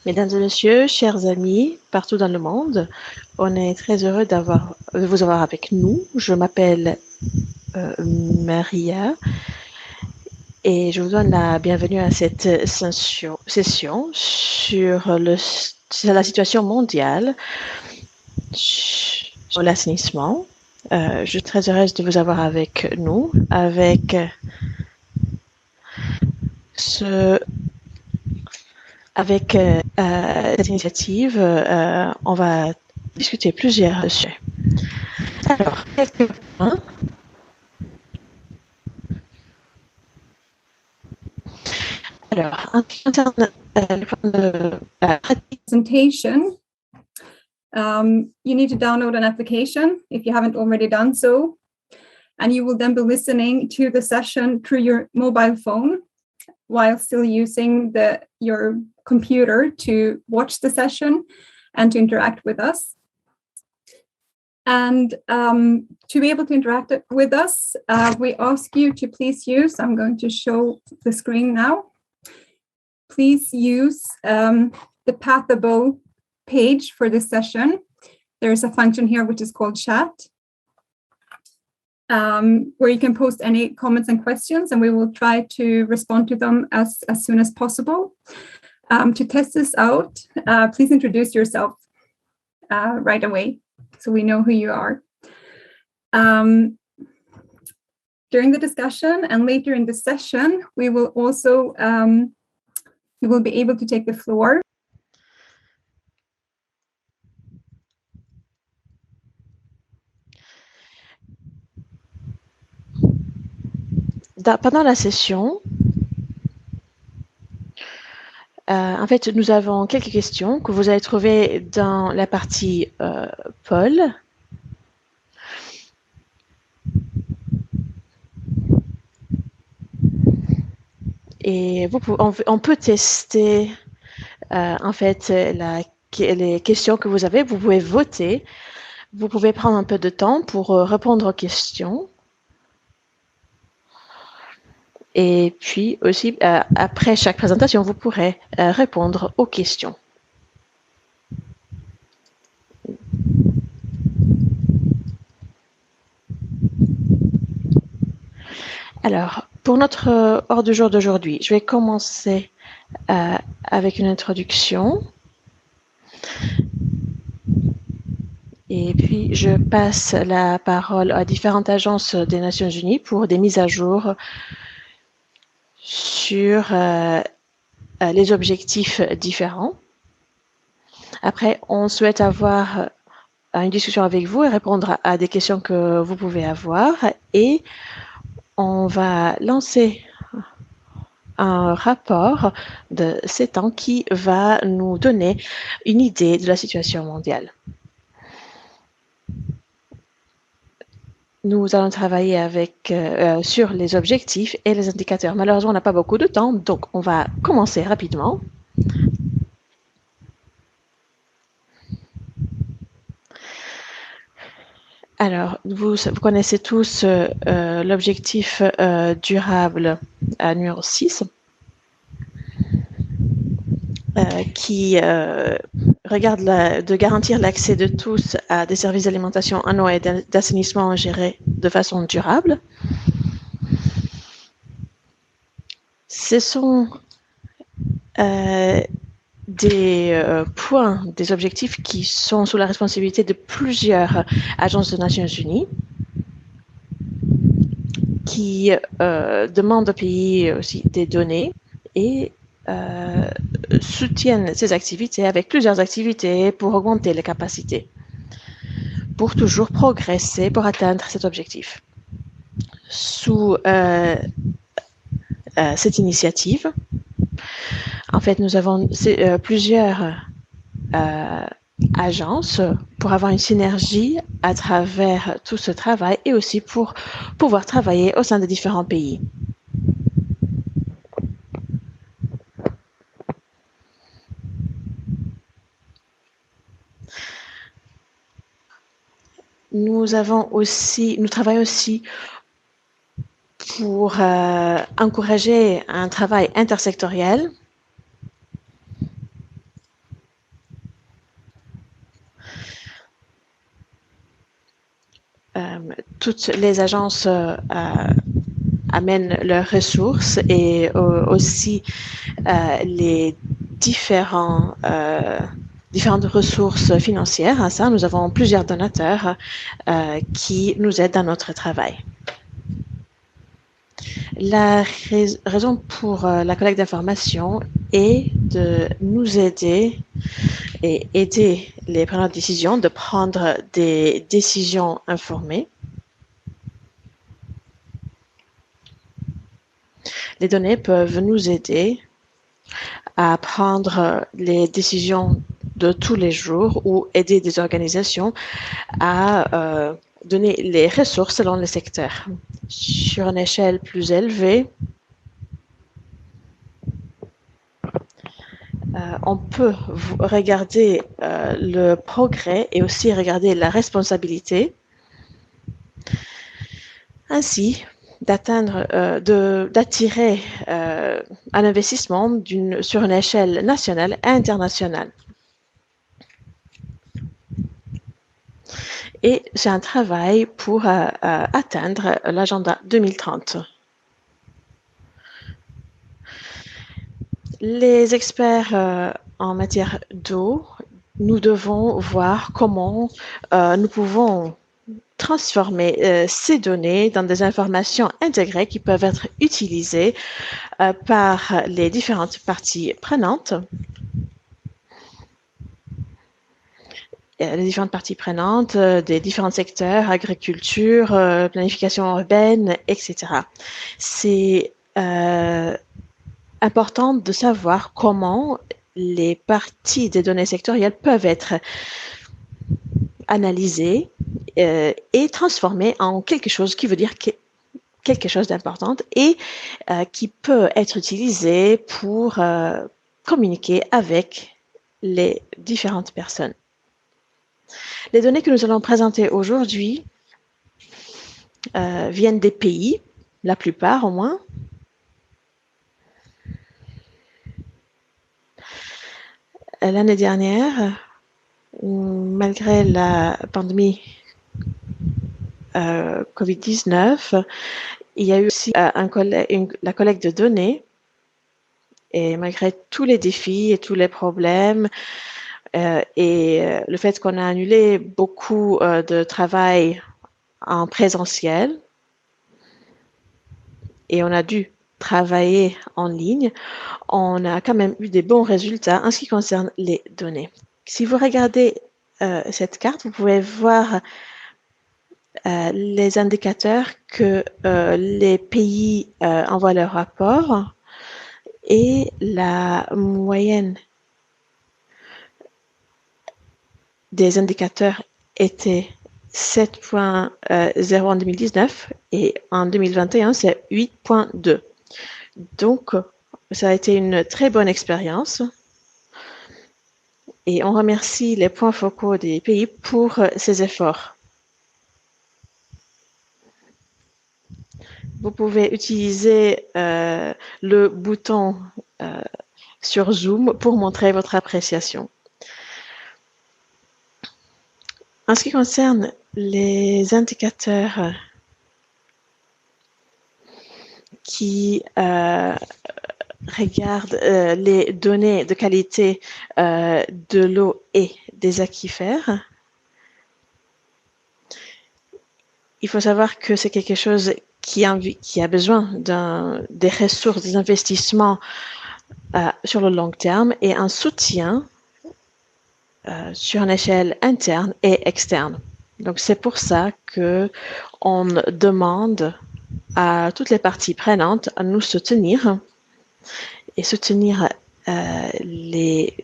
Mesdames et messieurs, chers amis, partout dans le monde, on est très heureux de vous avoir avec nous. Je m'appelle Maria et je vous donne la bienvenue à cette session sur la situation mondiale, sur l'assainissement. Je suis très heureuse de vous avoir avec nous, avec ce Avec cette initiative, on va discuter plusieurs sujets. Alors, quelques points. Alors, concernant le point de presentation, you need to download an application if you haven't already done so. And you will then be listening to the session through your mobile phone while still using your computer to watch the session and to interact with us. And to be able to interact with us, we ask you to please use, I'm going to show the screen now. Please use the Pathable page for this session. There's a function here which is called chat, where you can post any comments and questions, and we will try to respond to them as soon as possible. To test this out, please introduce yourself right away so we know who you are. During the discussion and later in the session, we will also you will be able to take the floor. Pendant la session, en fait, nous avons quelques questions que vous allez trouver dans la partie Paul. Et on peut tester en fait les questions que vous avez. Vous pouvez voter. Vous pouvez prendre un peu de temps pour répondre aux questions. Et puis aussi, après chaque présentation, vous pourrez répondre aux questions. Alors, pour notre ordre du jour d'aujourd'hui, je vais commencer avec une introduction. Et puis, je passe la parole à différentes agences des Nations Unies pour des mises à jour sur les objectifs différents. Après, on souhaite avoir une discussion avec vous et répondre à des questions que vous pouvez avoir. Et on va lancer un rapport de 7 ans qui va nous donner une idée de la situation mondiale. Nous allons travailler sur les objectifs et les indicateurs. Malheureusement, on n'a pas beaucoup de temps, donc on va commencer rapidement. Alors, vous connaissez tous l'objectif durable numéro 6 qui regarde de garantir l'accès de tous à des services d'alimentation en eau et d'assainissement gérés de façon durable. Ce sont des points, des objectifs qui sont sous la responsabilité de plusieurs agences des Nations Unies qui demandent aux pays aussi des données et soutiennent ces activités avec plusieurs activités pour augmenter les capacités, pour toujours progresser pour atteindre cet objectif. Sous cette initiative, en fait, nous avons plusieurs agences pour avoir une synergie à travers tout ce travail et aussi pour pouvoir travailler au sein des différents pays. Nous travaillons aussi pour encourager un travail intersectoriel toutes les agences amènent leurs ressources et aussi les différentes ressources financières. À ça, nous avons plusieurs donateurs qui nous aident dans notre travail. La raison pour la collecte d'informations est de nous aider et aider les preneurs de décision de prendre des décisions informées. Les données peuvent nous aider à prendre les décisions de tous les jours ou aider des organisations à donner les ressources selon les secteurs. Sur une échelle plus élevée, on peut regarder le progrès et aussi regarder la responsabilité, ainsi d'attirer un investissement sur une échelle nationale et internationale. Et c'est un travail pour atteindre l'agenda 2030. Les experts en matière d'eau, nous devons voir comment nous pouvons transformer ces données dans des informations intégrées qui peuvent être utilisées par les différentes parties prenantes. Les différentes parties prenantes des différents secteurs, agriculture, planification urbaine, etc. C'est important de savoir comment les parties des données sectorielles peuvent être analysées et transformées en quelque chose qui veut dire quelque chose d'important et qui peut être utilisé pour communiquer avec les différentes personnes. Les données que nous allons présenter aujourd'hui viennent des pays, la plupart au moins. L'année dernière, malgré la pandémie COVID-19, il y a eu aussi la collecte de données. Et malgré tous les défis et tous les problèmes, et le fait qu'on a annulé beaucoup de travail en présentiel et on a dû travailler en ligne, on a quand même eu des bons résultats en ce qui concerne les données. Si vous regardez cette carte, vous pouvez voir les indicateurs que les pays envoient leur rapport et la moyenne des indicateurs était 7.0 en 2019 et en 2021, c'est 8.2. Donc, ça a été une très bonne expérience et on remercie les points focaux des pays pour ces efforts. Vous pouvez utiliser le bouton sur Zoom pour montrer votre appréciation. En ce qui concerne les indicateurs qui regardent les données de qualité de l'eau et des aquifères, il faut savoir que c'est quelque chose qui a besoin des ressources, des investissements sur le long terme et un soutien sur une échelle interne et externe. Donc, c'est pour ça qu'on demande à toutes les parties prenantes à nous soutenir et soutenir les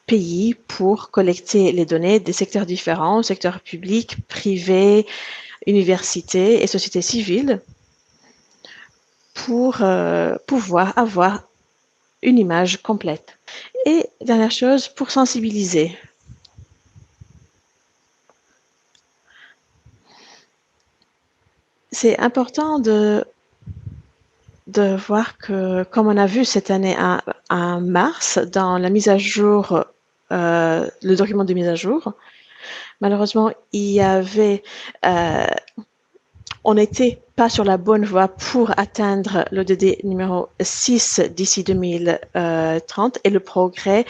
pays pour collecter les données des secteurs différents, secteurs publics, privés, universités et sociétés civiles pour pouvoir avoir une image complète. Et dernière chose, pour sensibiliser. C'est important de voir que, comme on a vu cette année en mars, dans la mise à jour, le document de mise à jour, malheureusement, il y avait on n'était pas sur la bonne voie pour atteindre l'ODD numéro 6 d'ici 2030 et le progrès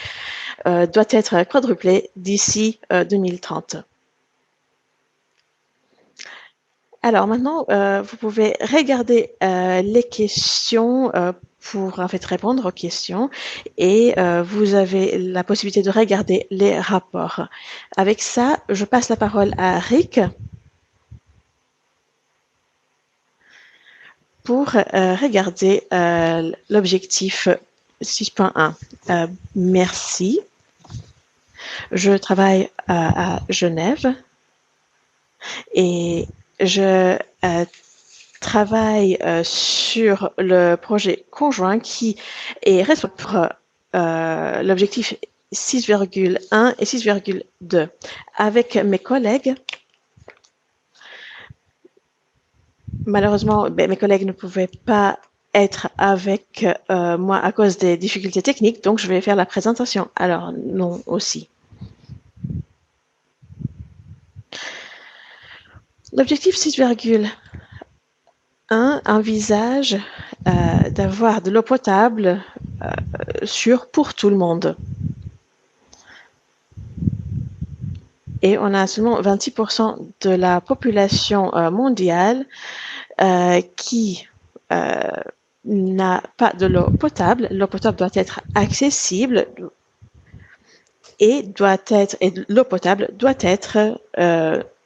doit être quadruplé d'ici 2030. Alors maintenant, vous pouvez regarder les questions pour en fait répondre aux questions et vous avez la possibilité de regarder les rapports. Avec ça, je passe la parole à Rick pour regarder l'objectif 6.1. Merci. Je travaille à Genève et je travaille sur le projet conjoint qui est responsable pour l'objectif 6,1 et 6,2. Avec mes collègues, malheureusement, mes collègues ne pouvaient pas être avec moi à cause des difficultés techniques, donc je vais faire la présentation. Alors, non aussi. L'objectif 6,1 envisage d'avoir de l'eau potable sûre pour tout le monde. Et on a seulement 26% de la population mondiale qui n'a pas de l'eau potable. L'eau potable doit être accessible et l'eau potable doit être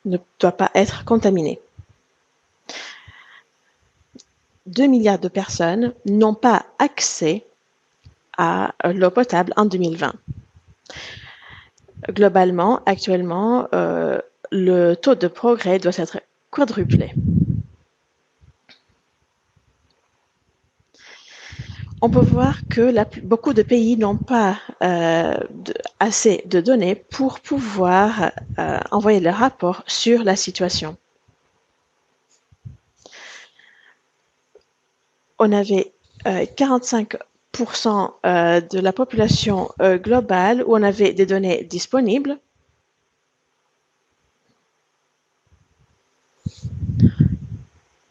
ne doit pas être contaminée. 2 milliards de personnes n'ont pas accès à l'eau potable en 2020. Globalement, actuellement, le taux de progrès doit être quadruplé. On peut voir que beaucoup de pays n'ont pas assez de données pour pouvoir envoyer leur rapport sur la situation. On avait 45% de la population globale où on avait des données disponibles.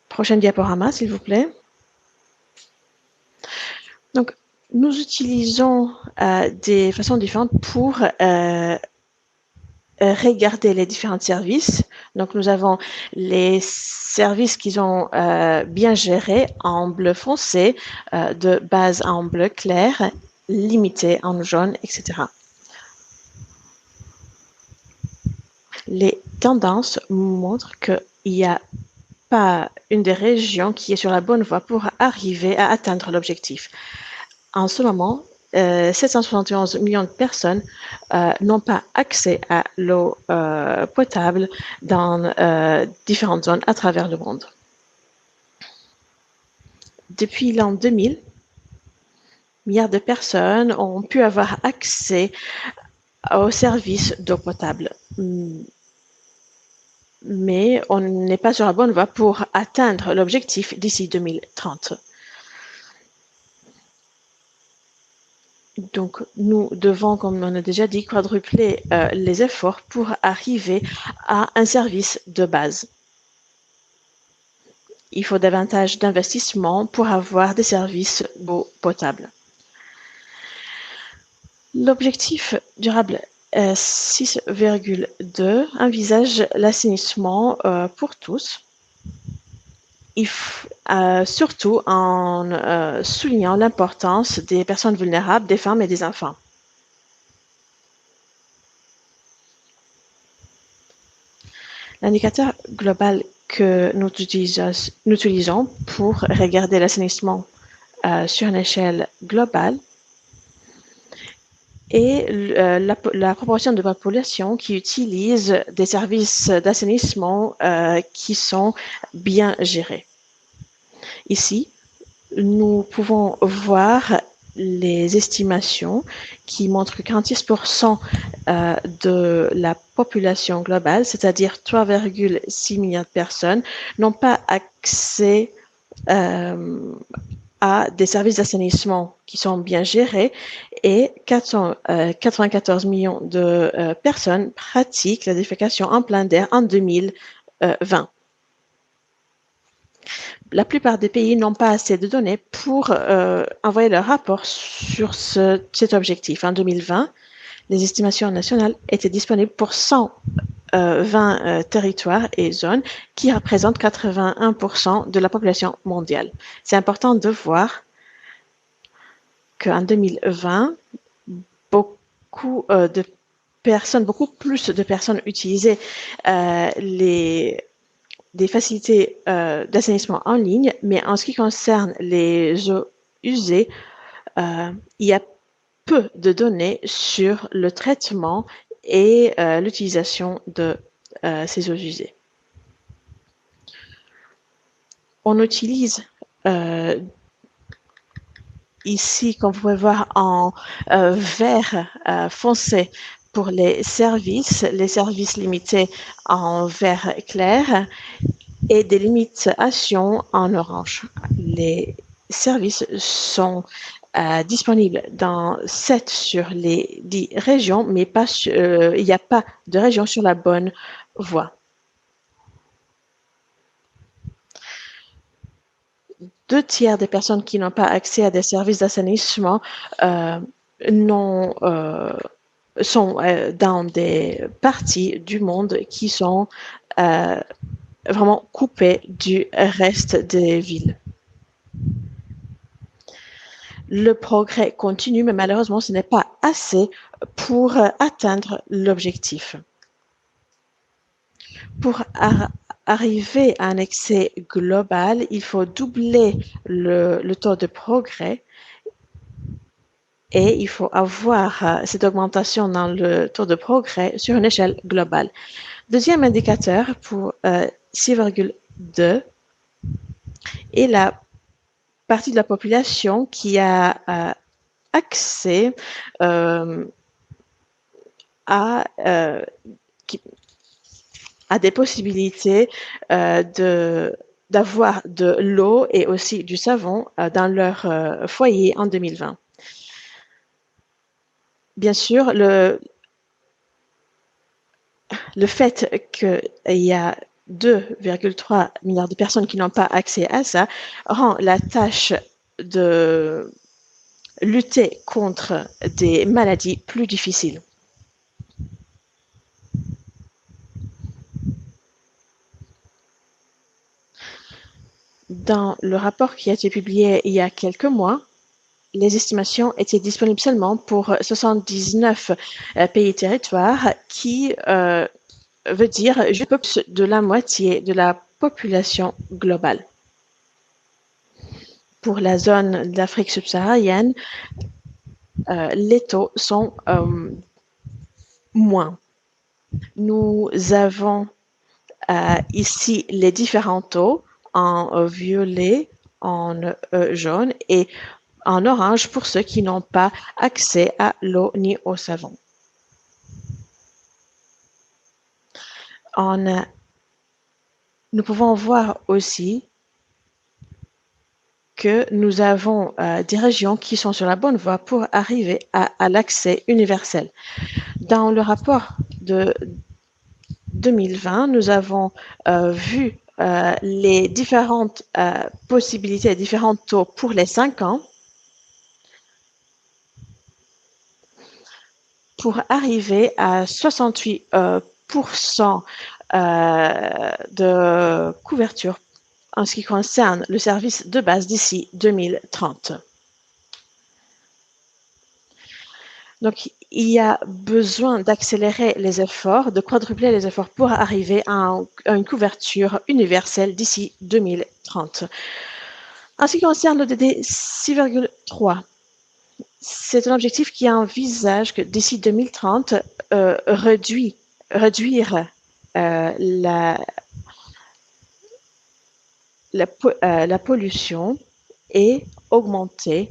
Prochaine diaporama, s'il vous plaît. Donc, nous utilisons des façons différentes pour regarder les différents services. Donc, nous avons les services qui sont bien gérés en bleu foncé, de base en bleu clair, limité en jaune, etc. Les tendances montrent qu'il n'y a pas une des régions qui est sur la bonne voie pour arriver à atteindre l'objectif. En ce moment, 771 millions de personnes n'ont pas accès à l'eau potable dans différentes zones à travers le monde. Depuis l'an 2000, milliards de personnes ont pu avoir accès aux services d'eau potable. Mais on n'est pas sur la bonne voie pour atteindre l'objectif d'ici 2030. Donc, nous devons, comme on a déjà dit, quadrupler les efforts pour arriver à un service de base. Il faut davantage d'investissement pour avoir des services d'eau potable. L'objectif durable 6,2 envisage l'assainissement pour tous, surtout en soulignant l'importance des personnes vulnérables, des femmes et des enfants. L'indicateur global que nous utilisons pour regarder l'assainissement sur une échelle globale et la proportion de population qui utilise des services d'assainissement qui sont bien gérés. Ici, nous pouvons voir les estimations qui montrent que 46% de la population globale, c'est-à-dire 3,6 milliards de personnes, n'ont pas accès à des services d'assainissement qui sont bien gérés et 494 millions de personnes pratiquent la défécation en plein air en 2020. La plupart des pays n'ont pas assez de données pour envoyer leur rapport sur cet objectif. En 2020, les estimations nationales étaient disponibles pour 120 territoires et zones qui représentent 81% de la population mondiale. C'est important de voir qu'en 2020, beaucoup plus de personnes utilisaient des facilités d'assainissement en ligne, mais en ce qui concerne les eaux usées, il y a peu de données sur le traitement et l'utilisation de ces eaux usées. On utilise ici, comme vous pouvez voir, en vert foncé pour les services limités en vert clair et des limitations en orange. Les services sont disponibles dans 7 sur les 10 régions, mais il n'y a pas de région sur la bonne voie. 2/3 des personnes qui n'ont pas accès à des services d'assainissement sont dans des parties du monde qui sont vraiment coupées du reste des villes. Le progrès continue, mais malheureusement, ce n'est pas assez pour atteindre l'objectif. Pour arriver à un accès global, il faut doubler le taux de progrès et il faut avoir cette augmentation dans le taux de progrès sur une échelle globale. Deuxième indicateur pour 6,2 est la partie de la population qui a accès à des possibilités d'avoir de l'eau et aussi du savon dans leur foyer en 2020. Bien sûr, le fait qu'il y a 2,3 milliards de personnes qui n'ont pas accès à ça rend la tâche de lutter contre des maladies plus difficile. Dans le rapport qui a été publié il y a quelques mois, les estimations étaient disponibles seulement pour 79 pays et territoires, qui veut dire juste plus de la moitié de la population globale. Pour la zone d'Afrique subsaharienne, les taux sont moins. Nous avons ici les différents taux en violet, en jaune et en orange pour ceux qui n'ont pas accès à l'eau ni au savon. Nous pouvons voir aussi que nous avons des régions qui sont sur la bonne voie pour arriver à l'accès universel. Dans le rapport de 2020, nous avons vu les différentes possibilités, les différents taux pour les 5 ans pour arriver à 68% de couverture en ce qui concerne le service de base d'ici 2030. Donc, il y a besoin d'accélérer les efforts, de quadrupler les efforts pour arriver à une couverture universelle d'ici 2030. En ce qui concerne l'ODD 6,3, c'est un objectif qui envisage que d'ici 2030, réduire la pollution et augmenter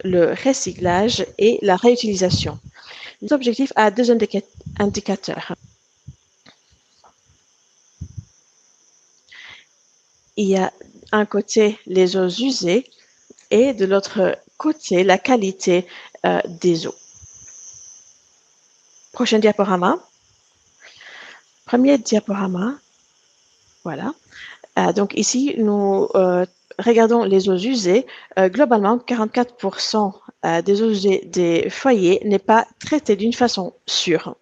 le recyclage et la réutilisation. L'objectif a 2 indicateurs. Il y a d'un côté les eaux usées et de l'autre côté la qualité des eaux. Prochain diaporama. Premier diaporama. Voilà. Donc ici, nous regardons les eaux usées. Globalement, 44% des eaux usées des foyers n'est pas traité d'une façon sûre.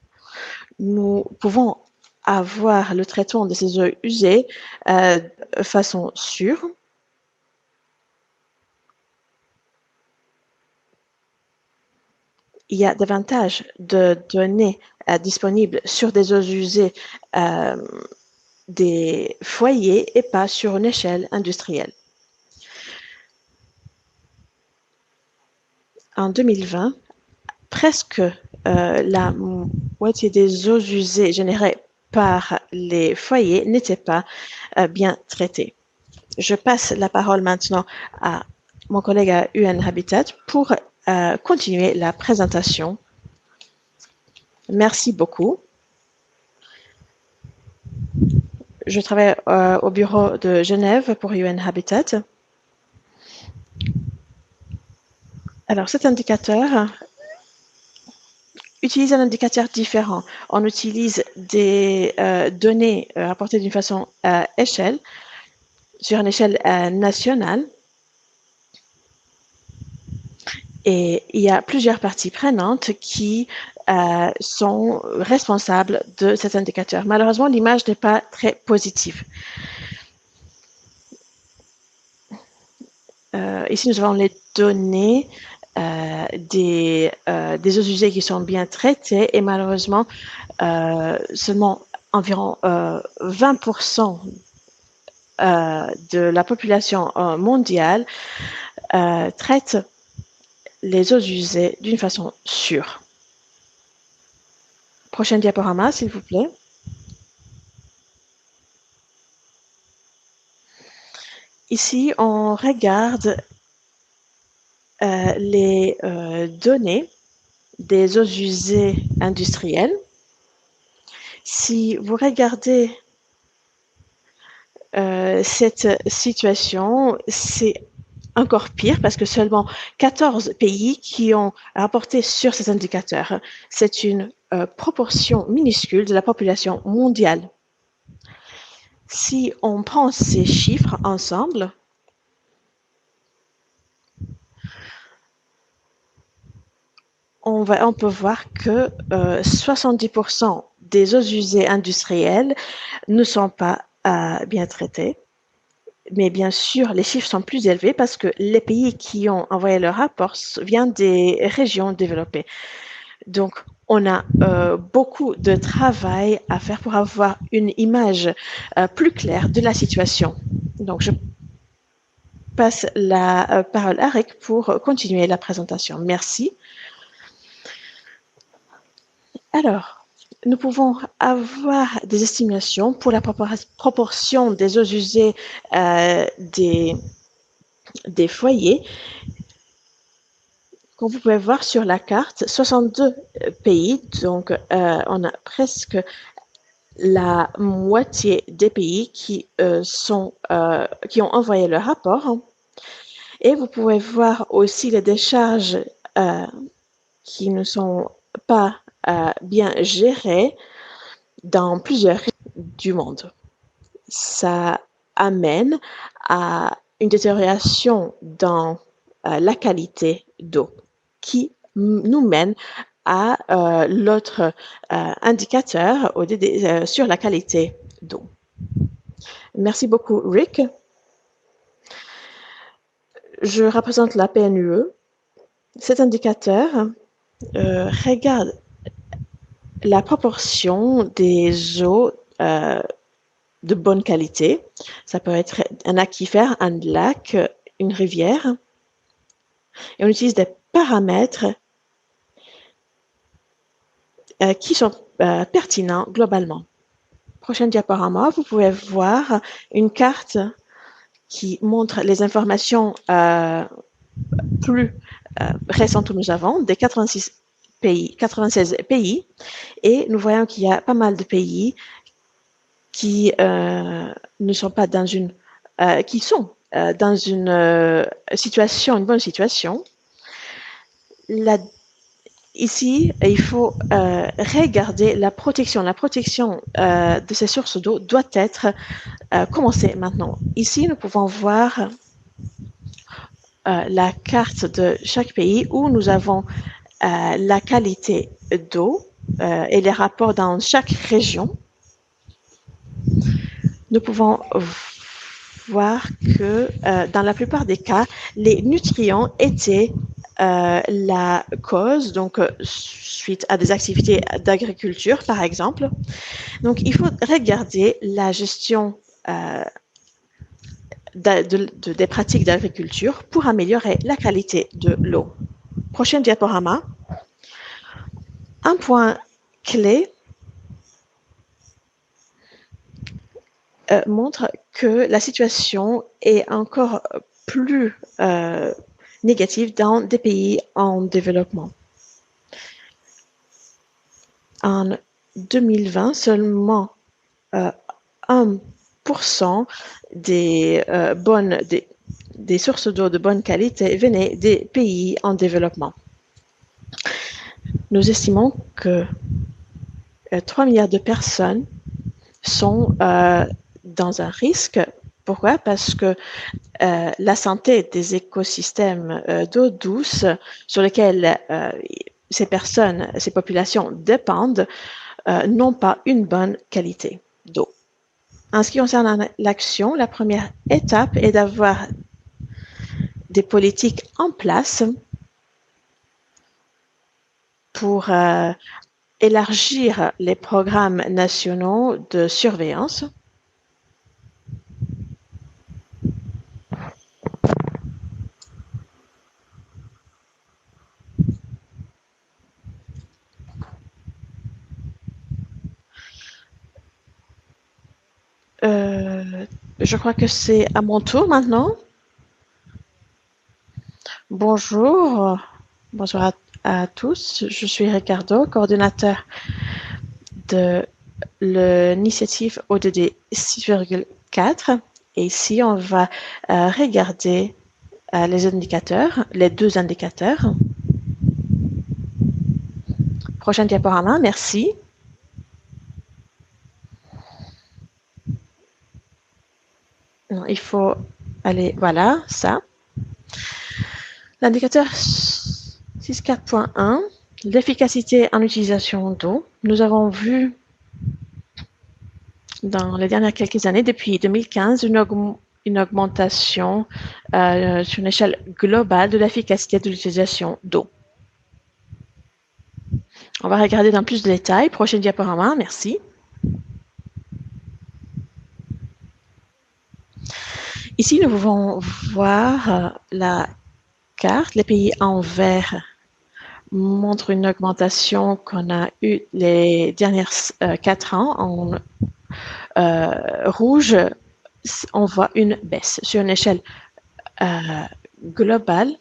Nous pouvons avoir le traitement de ces eaux usées de façon sûre. Il y a davantage de données disponibles sur des eaux usées des foyers et pas sur une échelle industrielle. En 2020, presque la moitié des eaux usées générées par les foyers n'étaient pas bien traitées. Je passe la parole maintenant à mon collègue à UN Habitat pour continuer la présentation. Merci beaucoup. Je travaille au bureau de Genève pour UN Habitat. Alors, cet indicateur utilise un indicateur différent. On utilise des données rapportées d'une façon échelle, sur une échelle nationale. Et il y a plusieurs parties prenantes qui sont responsables de cet indicateur. Malheureusement, l'image n'est pas très positive. Ici, nous avons les données des eaux usées qui sont bien traitées et malheureusement, seulement environ 20% de la population mondiale traite les eaux usées d'une façon sûre. Prochain diaporama, s'il vous plaît. Ici, on regarde les données des eaux usées industrielles. Si vous regardez cette situation, c'est encore pire parce que seulement 14 pays qui ont rapporté sur ces indicateurs. C'est une proportion minuscule de la population mondiale. Si on prend ces chiffres ensemble, on peut voir que 70% des eaux usées industrielles ne sont pas bien traitées. Mais bien sûr, les chiffres sont plus élevés parce que les pays qui ont envoyé leur rapport viennent des régions développées. Donc, on a beaucoup de travail à faire pour avoir une image plus claire de la situation. Donc, je passe la parole à Rick pour continuer la présentation. Merci. Alors, nous pouvons avoir des estimations pour la proportion des eaux usées des foyers. Comme vous pouvez voir sur la carte, 62 pays, donc on a presque la moitié des pays qui ont envoyé le rapport. Et vous pouvez voir aussi les décharges qui ne sont pas bien gérées dans plusieurs régions du monde. Ça amène à une détérioration dans la qualité d'eau qui nous mène à l'autre indicateur sur la qualité d'eau. Merci beaucoup, Rick. Je représente la PNUE. Cet indicateur regarde la proportion des eaux de bonne qualité. Ça peut être un aquifère, un lac, une rivière. Et on utilise des paramètres qui sont pertinents globalement. Prochain diaporama, vous pouvez voir une carte qui montre les informations plus récentes que nous avons des 96 pays, et nous voyons qu'il y a pas mal de pays qui ne sont pas dans une, qui sont dans une situation, une bonne situation. ici, il faut regarder la protection. La protection de ces sources d'eau doit être commencée maintenant. Ici, nous pouvons voir la carte de chaque pays où nous avons la qualité d'eau et les rapports dans chaque région. Nous pouvons voir que dans la plupart des cas, les nutriments étaient la cause, donc suite à des activités d'agriculture, par exemple. Donc, il faut regarder la gestion des pratiques d'agriculture pour améliorer la qualité de l'eau. Prochain diaporama. Un point clé montre que la situation est encore plus négative dans des pays en développement. En 2020, seulement 1% des sources d'eau de bonne qualité venaient des pays en développement. Nous estimons que 3 milliards de personnes sont dans un risque. Pourquoi? Parce que la santé des écosystèmes d'eau douce sur lesquels ces personnes, ces populations dépendent, n'ont pas une bonne qualité d'eau. En ce qui concerne l'action, la première étape est d'avoir des politiques en place pour élargir les programmes nationaux de surveillance. Je crois que c'est à mon tour maintenant. Bonjour, bonjour à tous. Je suis Ricardo, coordinateur de l'initiative ODD 6,4. Et ici, on va regarder les indicateurs, les deux indicateurs. Prochain diaporama, merci. Il faut aller, voilà, ça. L'indicateur 6.4.1, l'efficacité en utilisation d'eau. Nous avons vu dans les dernières quelques années, depuis 2015, une augmentation sur une échelle globale de l'efficacité de l'utilisation d'eau. On va regarder dans plus de détails. Prochain diaporama, merci. Ici, nous pouvons voir la carte. Les pays en vert montrent une augmentation qu'on a eue les dernières 4 ans. En rouge, on voit une baisse sur une échelle globale.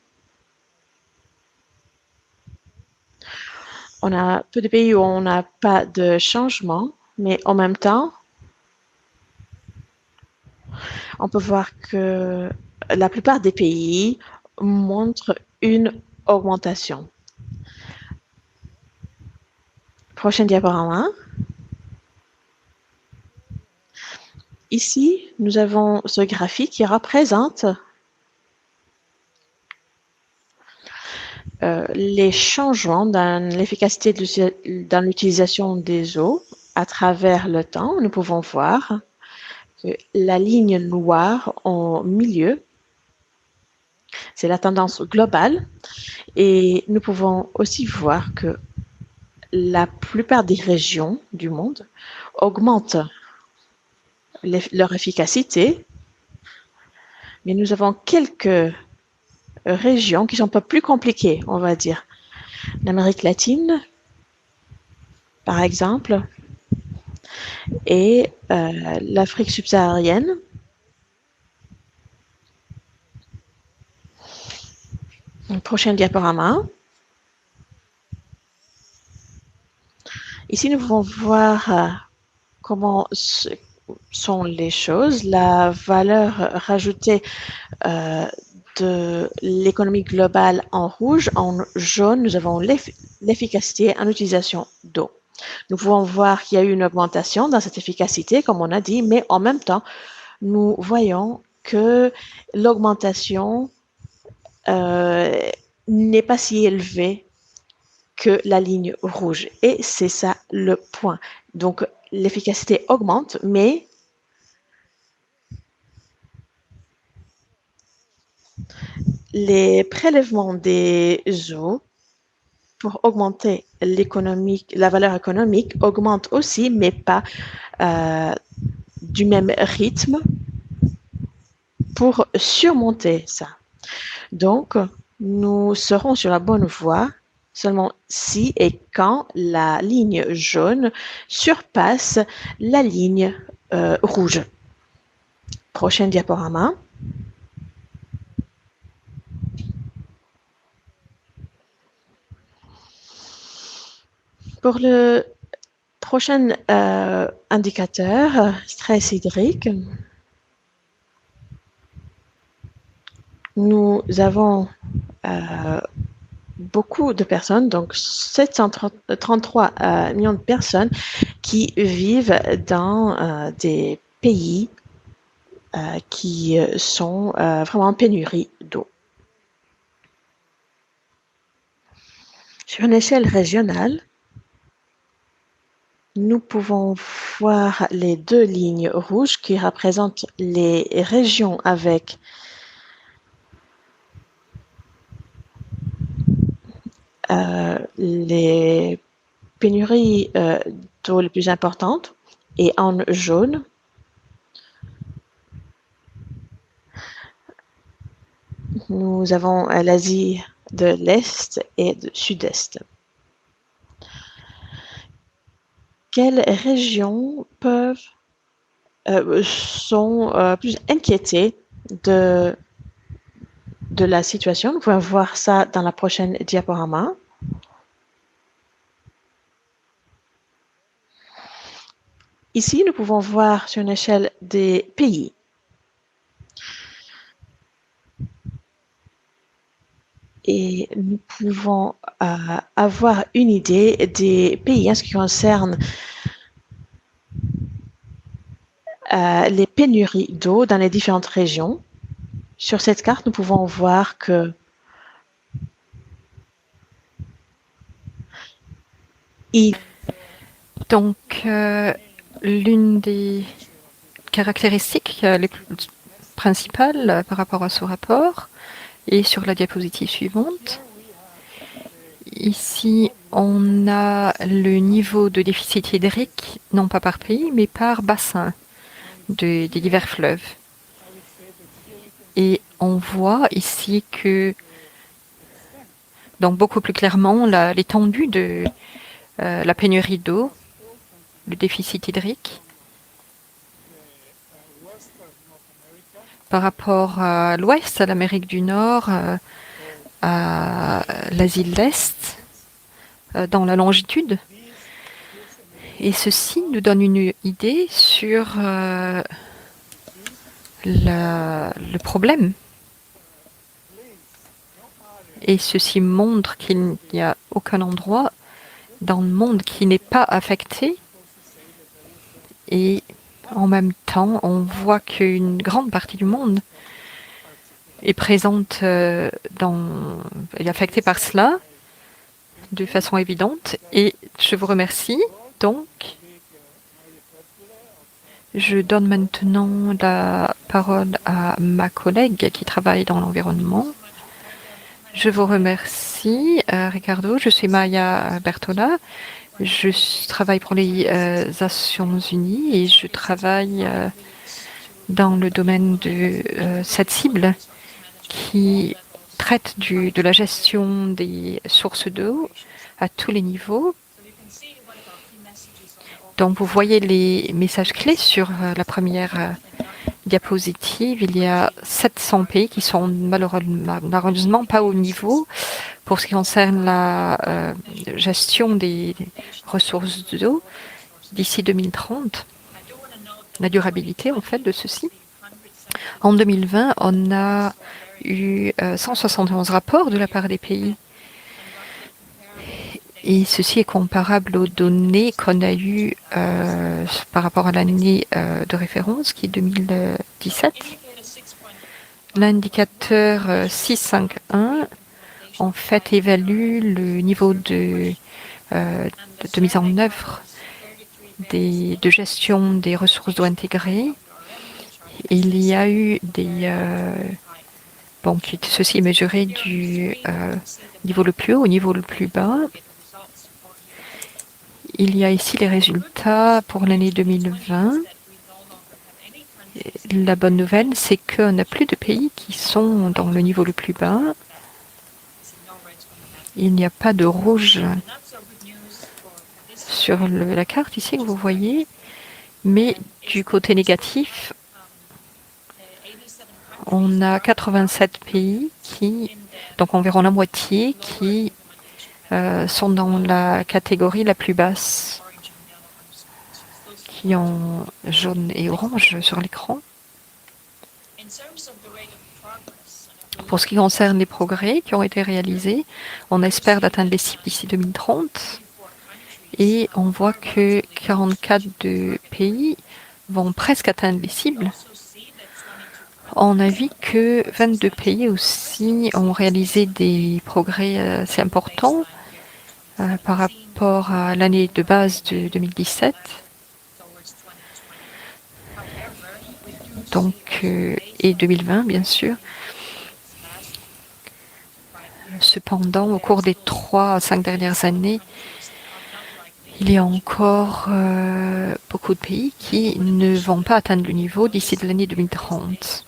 On a peu de pays où on n'a pas de changement, mais en même temps, on peut voir que la plupart des pays montrent une augmentation. Prochain diaporama. Ici, nous avons ce graphique qui représente les changements dans l'efficacité dans l'utilisation des eaux à travers le temps. Nous pouvons voir que la ligne noire au milieu, c'est la tendance globale. Et nous pouvons aussi voir que la plupart des régions du monde augmentent leur efficacité. Mais nous avons quelques régions qui sont un peu plus compliquées, on va dire. L'Amérique latine, par exemple, et l'Afrique subsaharienne. Prochain diaporama. Ici, nous pouvons voir comment sont les choses. La valeur rajoutée de l'économie globale en rouge. En jaune, nous avons l'efficacité en utilisation d'eau. Nous pouvons voir qu'il y a eu une augmentation dans cette efficacité, comme on a dit, mais en même temps, nous voyons que l'augmentation n'est pas si élevée que la ligne rouge. Et c'est ça le point. Donc, l'efficacité augmente, mais les prélèvements des eaux pour augmenter la valeur économique augmentent aussi, mais pas du même rythme pour surmonter ça. Donc, nous serons sur la bonne voie seulement si et quand la ligne jaune surpasse la ligne rouge. Prochain diaporama. Pour le prochain indicateur, stress hydrique, nous avons beaucoup de personnes, donc 733 millions de personnes qui vivent dans des pays qui sont vraiment en pénurie d'eau. Sur une échelle régionale, nous pouvons voir les deux lignes rouges qui représentent les régions avec les pénuries d'eau les plus importantes, et en jaune, nous avons l'Asie de l'Est et du Sud-Est. Quelles régions sont plus inquiétées de la situation? Nous pouvons voir ça dans la prochaine diaporama. Ici, nous pouvons voir sur une échelle des pays. Et nous pouvons avoir une idée des pays en ce qui concerne les pénuries d'eau dans les différentes régions. Sur cette carte, nous pouvons voir que l'une des caractéristiques les plus principales par rapport à ce rapport est sur la diapositive suivante. Ici, on a le niveau de déficit hydrique, non pas par pays, mais par bassin des divers fleuves. Et on voit ici que, donc beaucoup plus clairement, l'étendue de la pénurie d'eau, le déficit hydrique, par rapport à l'Ouest, à l'Amérique du Nord, à l'Asie de l'Est, dans la longitude. Et ceci nous donne une idée sur le problème. Et ceci montre qu'il n'y a aucun endroit dans le monde qui n'est pas affecté. Et en même temps, on voit qu'une grande partie du monde est présente est affectée par cela de façon évidente. Et je vous remercie. Donc, je donne maintenant la parole à ma collègue qui travaille dans l'environnement. Je vous remercie, Ricardo. Je suis Maya Bertola. Je travaille pour les Nations Unies et je travaille dans le domaine de cette cible qui traite de la gestion des sources d'eau à tous les niveaux. Donc, vous voyez les messages clés sur la première diapositive. Il y a 700 pays qui sont malheureusement pas au niveau pour ce qui concerne la gestion des ressources d'eau d'ici 2030, la durabilité en fait de ceci. En 2020, on a eu 171 rapports de la part des pays. Et ceci est comparable aux données qu'on a eues par rapport à l'année de référence, qui est 2017. L'indicateur 651, en fait, évalue le niveau de mise en œuvre de gestion des ressources d'eau intégrées. Il y a eu des... ceci est mesuré du niveau le plus haut au niveau le plus bas. Il y a ici les résultats pour l'année 2020. La bonne nouvelle, c'est qu'on n'a plus de pays qui sont dans le niveau le plus bas. Il n'y a pas de rouge sur la carte ici que vous voyez, mais du côté négatif, on a 87 pays donc environ la moitié, qui sont dans la catégorie la plus basse, qui ont jaune et orange sur l'écran. Pour ce qui concerne les progrès qui ont été réalisés, on espère d'atteindre les cibles d'ici 2030. Et on voit que 44 pays vont presque atteindre les cibles. On a vu que 22 pays aussi ont réalisé des progrès assez importants par rapport à l'année de base de 2017. Et 2020, bien sûr. Cependant, au cours des 3 à 5 dernières années, il y a encore beaucoup de pays qui ne vont pas atteindre le niveau d'ici l'année 2030.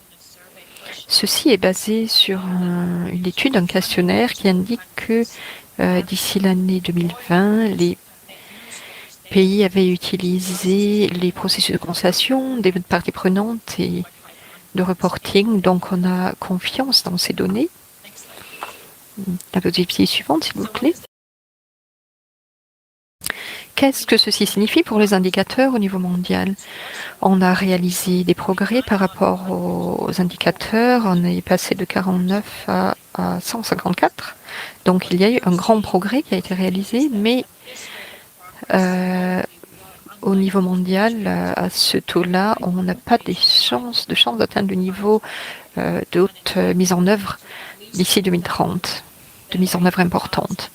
Ceci est basé sur une étude, un questionnaire qui indique que d'ici l'année 2020, les pays avaient utilisé les processus de consultation des parties prenantes et de reporting. Donc, on a confiance dans ces données. La diapositive suivante, s'il vous plaît. Qu'est-ce que ceci signifie pour les indicateurs au niveau mondial? On a réalisé des progrès par rapport aux indicateurs. On est passé de 49 à 154. Donc, il y a eu un grand progrès qui a été réalisé, mais au niveau mondial, à ce taux-là, on n'a pas de chance d'atteindre le niveau de haute mise en œuvre d'ici 2030, de mise en œuvre importante.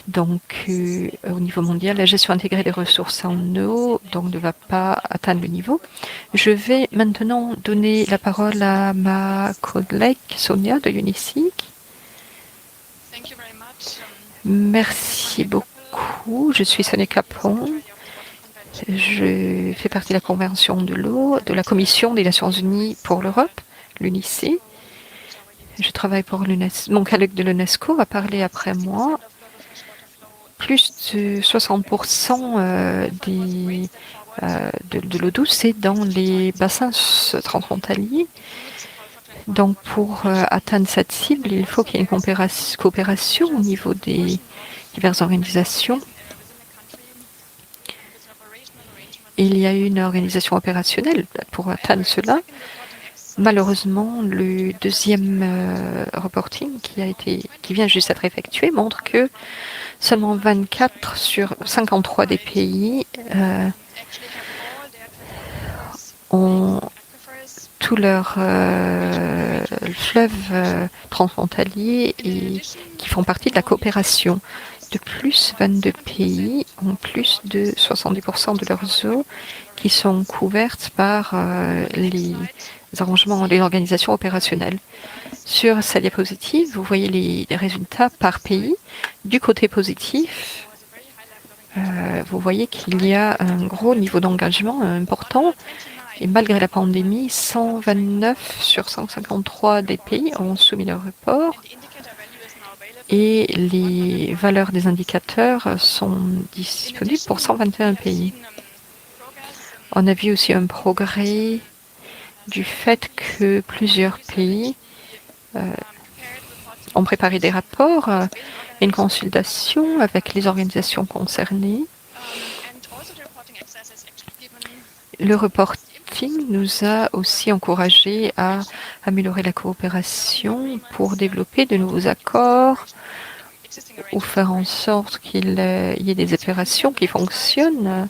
Donc, au niveau mondial, la gestion intégrée des ressources en eau ne va pas atteindre le niveau. Je vais maintenant donner la parole à ma collègue Sonia de UNICIG. Merci beaucoup. Je suis Sonia Capon. Je fais partie de la Convention de l'eau, de la Commission des Nations Unies pour l'Europe, l'UNICIG. Je travaille pour l'UNESCO. Mon collègue de l'UNESCO va parler après moi. Plus de 60% de l'eau douce est dans les bassins transfrontaliers. Donc, pour atteindre cette cible, il faut qu'il y ait une coopération au niveau des diverses organisations. Il y a une organisation opérationnelle pour atteindre cela. Malheureusement, le deuxième reporting qui vient juste d'être effectué montre que seulement 24 sur 53 des pays ont tous leurs fleuves transfrontaliers et qui font partie de la coopération. De plus, 22 pays ont plus de 70% de leurs eaux qui sont couvertes par les arrangements, les organisations opérationnelles. Sur cette diapositive, vous voyez les résultats par pays. Du côté positif, vous voyez qu'il y a un gros niveau d'engagement important. Et malgré la pandémie, 129 sur 153 des pays ont soumis leur rapport. Et les valeurs des indicateurs sont disponibles pour 121 pays. On a vu aussi un progrès du fait que plusieurs pays ont préparé des rapports, une consultation avec les organisations concernées. Le reporting briefing nous a aussi encouragés à améliorer la coopération pour développer de nouveaux accords ou faire en sorte qu'il y ait des opérations qui fonctionnent.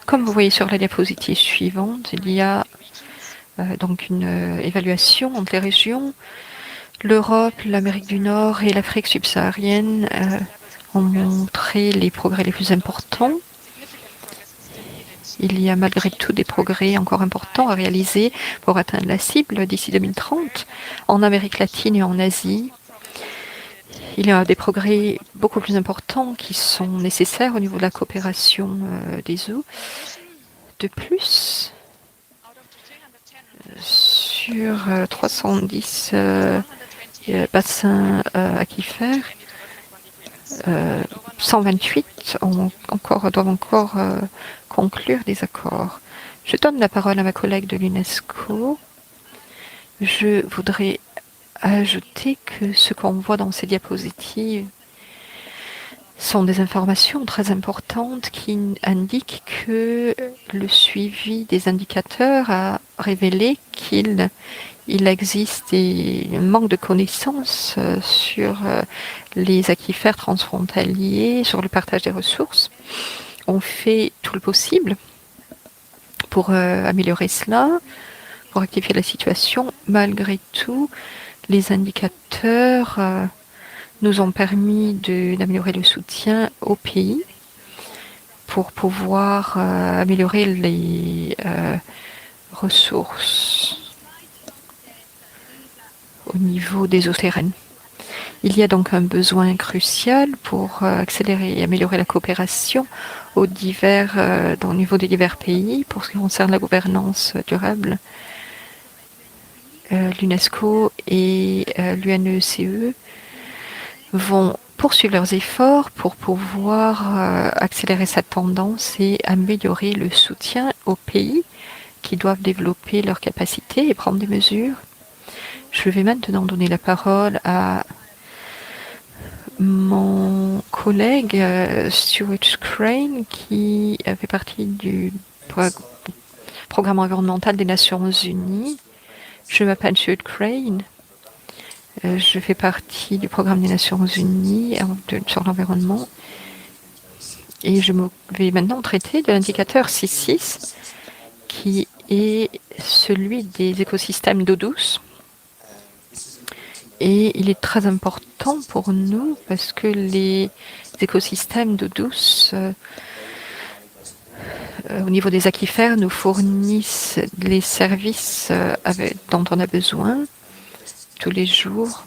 Comme vous voyez sur la diapositive suivante, il y a donc une évaluation entre les régions. L'Europe, l'Amérique du Nord et l'Afrique subsaharienne ont montré les progrès les plus importants. Il y a malgré tout des progrès encore importants à réaliser pour atteindre la cible d'ici 2030 en Amérique latine et en Asie. Il y a des progrès beaucoup plus importants qui sont nécessaires au niveau de la coopération des eaux. De plus, sur 310 bassins aquifères, 128 doivent encore conclure des accords. Je donne la parole à ma collègue de l'UNESCO. Je voudrais ajouter que ce qu'on voit dans ces diapositives sont des informations très importantes qui indiquent que le suivi des indicateurs a révélé qu'il existe un manque de connaissances sur les aquifères transfrontaliers, sur le partage des ressources. On fait tout le possible pour améliorer cela, pour rectifier la situation. Malgré tout, les indicateurs nous ont permis d'améliorer le soutien au pays pour pouvoir améliorer les ressources au niveau des eaux terraines. Il y a donc un besoin crucial pour accélérer et améliorer la coopération au niveau des divers pays pour ce qui concerne la gouvernance durable. L'UNESCO et l'UNECE vont poursuivre leurs efforts pour pouvoir accélérer cette tendance et améliorer le soutien aux pays qui doivent développer leurs capacités et prendre des mesures. Je vais maintenant donner la parole à mon collègue Stuart Crane qui fait partie du programme environnemental des Nations Unies. Je m'appelle Stuart Crane. Je fais partie du programme des Nations Unies sur l'environnement et je vais maintenant traiter de l'indicateur 6.6 qui est celui des écosystèmes d'eau douce. Et il est très important pour nous parce que les écosystèmes d'eau douce, au niveau des aquifères, nous fournissent les services dont on a besoin tous les jours.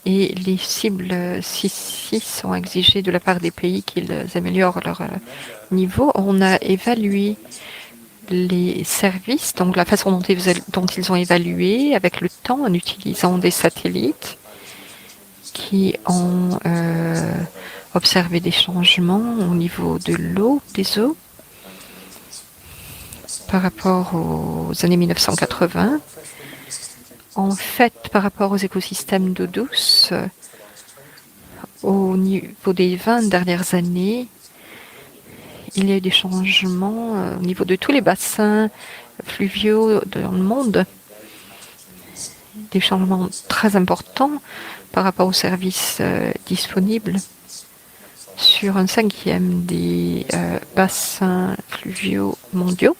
Et les cibles 6.6 sont exigées de la part des pays qu'ils améliorent leur niveau. On a évalué les services, donc la façon dont ils ont évalué avec le temps en utilisant des satellites qui ont observé des changements au niveau de l'eau, des eaux par rapport aux années 1980. En fait, par rapport aux écosystèmes d'eau douce, au niveau des 20 dernières années, il y a eu des changements au niveau de tous les bassins fluviaux dans le monde, des changements très importants par rapport aux services disponibles sur un 5e des bassins fluviaux mondiaux.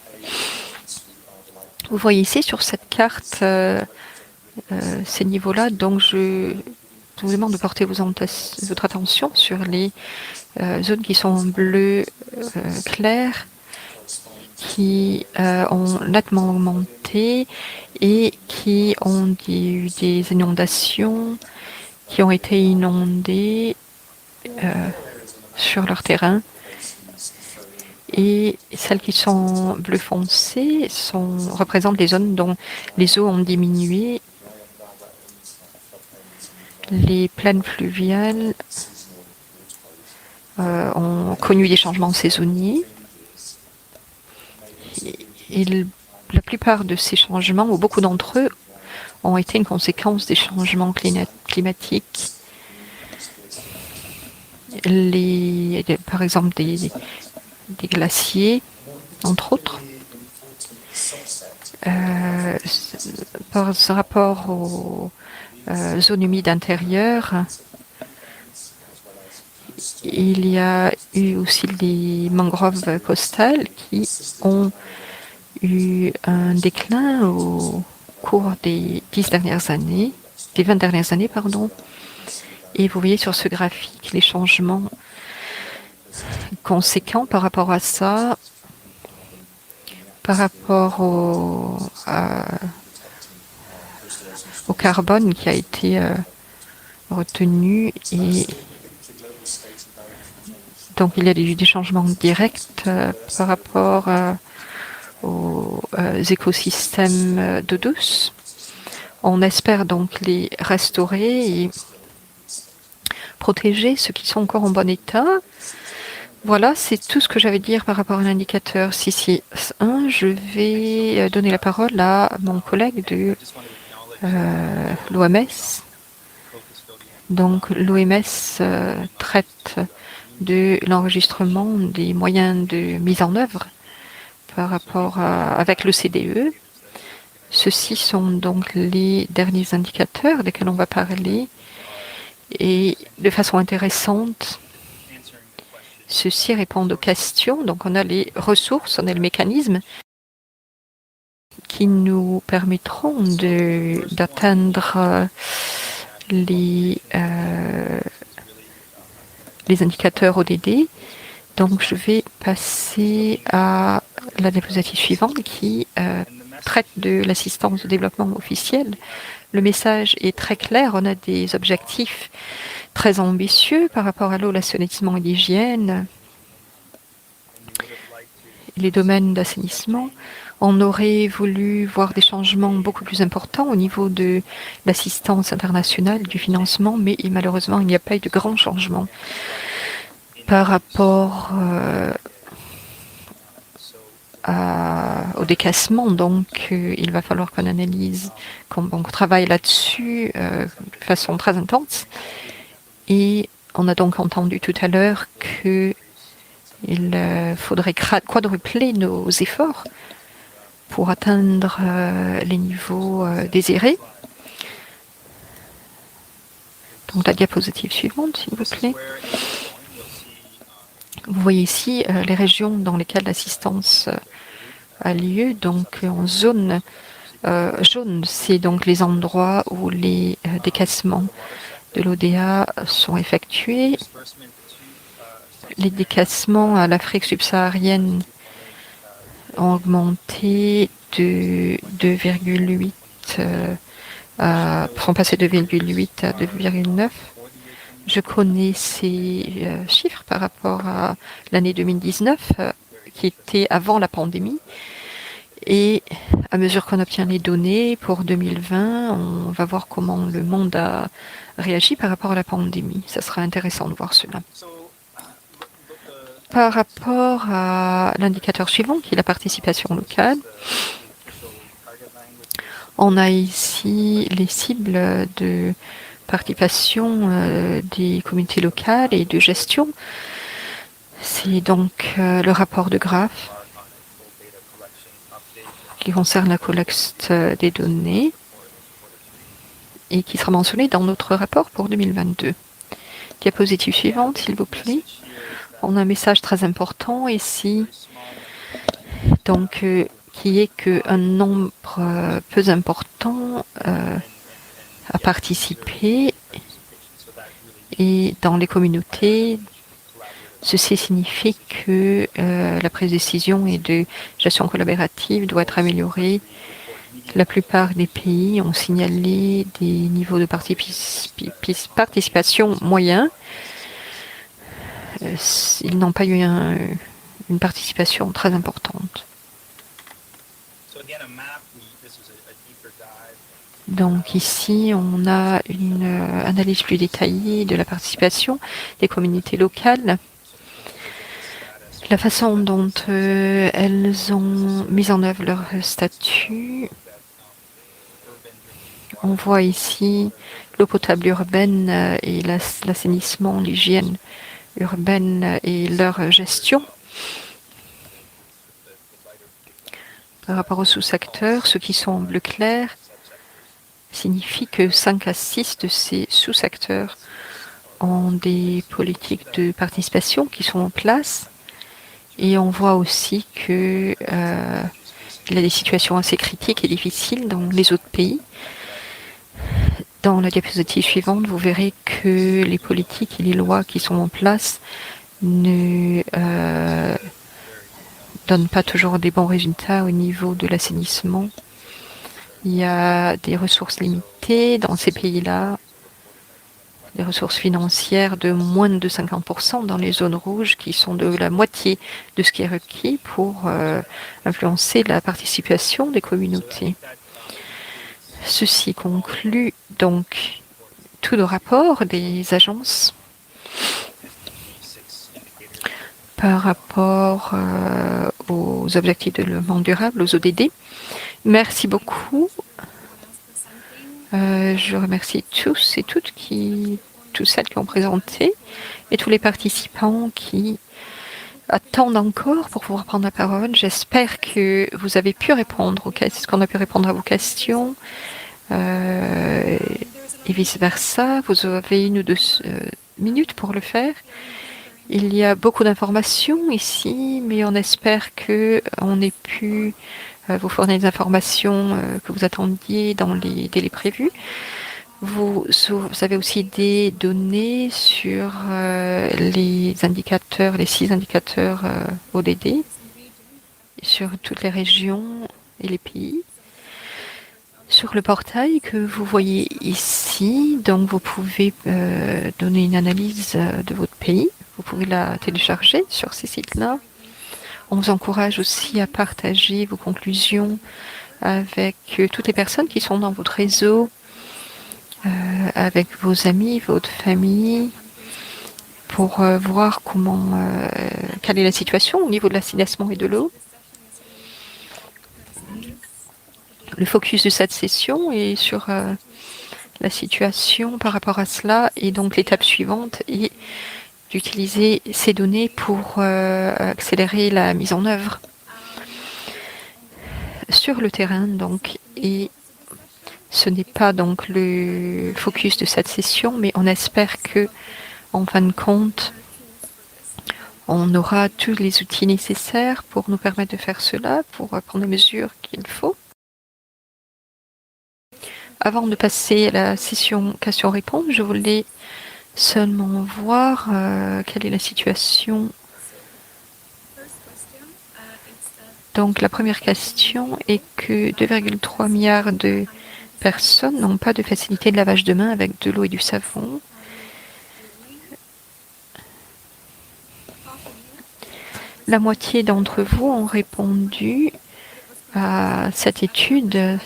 Vous voyez ici sur cette carte ces niveaux-là, donc je vous demande de porter votre attention sur les zones qui sont en bleu clair, qui ont nettement augmenté et qui ont eu des inondations, qui ont été inondées sur leur terrain. Et celles qui sont bleu foncé représentent les zones dont les eaux ont diminué. Les plaines fluviales ont connu des changements saisonniers. Et la plupart de ces changements, ou beaucoup d'entre eux, ont été une conséquence des changements climatiques. Par exemple, des glaciers, entre autres. Par rapport aux zones humides intérieures, il y a eu aussi les mangroves costales qui ont eu un déclin au cours des 20 dernières années, pardon. Et vous voyez sur ce graphique les changements conséquents par rapport à ça, par rapport au carbone qui a été retenu. Et donc il y a des changements directs par rapport aux écosystèmes d'eau douce. On espère donc les restaurer et protéger ceux qui sont encore en bon état. Voilà, c'est tout ce que j'avais à dire par rapport à l'indicateur CCS1. Je vais donner la parole à mon collègue de l'OMS. Donc l'OMS traite de l'enregistrement des moyens de mise en œuvre par rapport avec le CDE. Ceux-ci sont donc les derniers indicateurs desquels on va parler. Et de façon intéressante, ceux-ci répondent aux questions. Donc on a les ressources, on a le mécanisme qui nous permettront d'atteindre les indicateurs ODD. Donc je vais passer à la diapositive suivante qui traite de l'assistance au développement officiel. Le message est très clair, on a des objectifs très ambitieux par rapport à l'eau, l'assainissement et l'hygiène, les domaines d'assainissement. On aurait voulu voir des changements beaucoup plus importants au niveau de l'assistance internationale, du financement, mais malheureusement, il n'y a pas eu de grands changements. Par rapport au décaissement, donc il va falloir qu'on analyse, qu'on travaille là-dessus de façon très intense. Et on a donc entendu tout à l'heure qu'il faudrait quadrupler nos efforts pour atteindre les niveaux désirés. Donc la diapositive suivante, s'il vous plaît. Vous voyez ici les régions dans lesquelles l'assistance a lieu. Donc en zone jaune, c'est donc les endroits où les décaissements de l'ODA sont effectués. Les décaissements à l'Afrique subsaharienne ont augmenté de 2,8, sont passés de 2,8 à 2,9. Je connais ces chiffres par rapport à l'année 2019, qui était avant la pandémie. Et à mesure qu'on obtient les données pour 2020, on va voir comment le monde a réagi par rapport à la pandémie. Ça sera intéressant de voir cela. Par rapport à l'indicateur suivant, qui est la participation locale, on a ici les cibles de participation des communautés locales et de gestion. C'est donc le rapport de Graff qui concerne la collecte des données et qui sera mentionné dans notre rapport pour 2022. Diapositive suivante, s'il vous plaît. On a un message très important ici, donc qui est qu'un nombre peu important a participé et dans les communautés, ceci signifie que la prise de décision et de gestion collaborative doit être améliorée. La plupart des pays ont signalé des niveaux de participation moyens. Ils n'ont pas eu une participation très importante. Donc ici, on a une analyse plus détaillée de la participation des communautés locales, la façon dont elles ont mis en œuvre leur statut. On voit ici l'eau potable urbaine et l'assainissement, l'hygiène urbaine et leur gestion. Par rapport aux sous-secteurs, ceux qui sont en bleu clair signifie que 5 à 6 de ces sous-secteurs ont des politiques de participation qui sont en place. Et on voit aussi que il y a des situations assez critiques et difficiles dans les autres pays. Dans la diapositive suivante, vous verrez que les politiques et les lois qui sont en place ne donnent pas toujours des bons résultats au niveau de l'assainissement. Il y a des ressources limitées dans ces pays-là, des ressources financières de moins de 50% dans les zones rouges qui sont de la moitié de ce qui est requis pour influencer la participation des communautés. Ceci conclut donc tout le rapport des agences par rapport aux objectifs de développement durable, aux ODD. Merci beaucoup. Je remercie tous et toutes tous celles qui ont présenté et tous les participants qui attendent encore pour pouvoir prendre la parole. J'espère que vous avez pu répondre qu'on a pu répondre à vos questions et vice-versa. Vous avez 1 ou 2 minutes pour le faire. Il y a beaucoup d'informations ici, mais on espère qu'on ait pu vous fournir des informations que vous attendiez dans les délais prévus. Vous avez aussi des données sur les indicateurs, les 6 indicateurs ODD, sur toutes les régions et les pays. Sur le portail que vous voyez ici, donc vous pouvez donner une analyse de votre pays. Vous pouvez la télécharger sur ces sites-là. On vous encourage aussi à partager vos conclusions avec toutes les personnes qui sont dans votre réseau, avec vos amis, votre famille, pour voir quelle est la situation au niveau de l'assainissement et de l'eau. Le focus de cette session est sur la situation par rapport à cela, et donc l'étape suivante est d'utiliser ces données pour accélérer la mise en œuvre sur le terrain. Donc, et ce n'est pas donc le focus de cette session, mais on espère que, en fin de compte, on aura tous les outils nécessaires pour nous permettre de faire cela, pour prendre les mesures qu'il faut. Avant de passer à la session questions-réponses, je voulais seulement voir quelle est la situation. Donc la première question est que 2,3 milliards de personnes n'ont pas de facilité de lavage de main avec de l'eau et du savon. La moitié d'entre vous ont répondu à cette étude.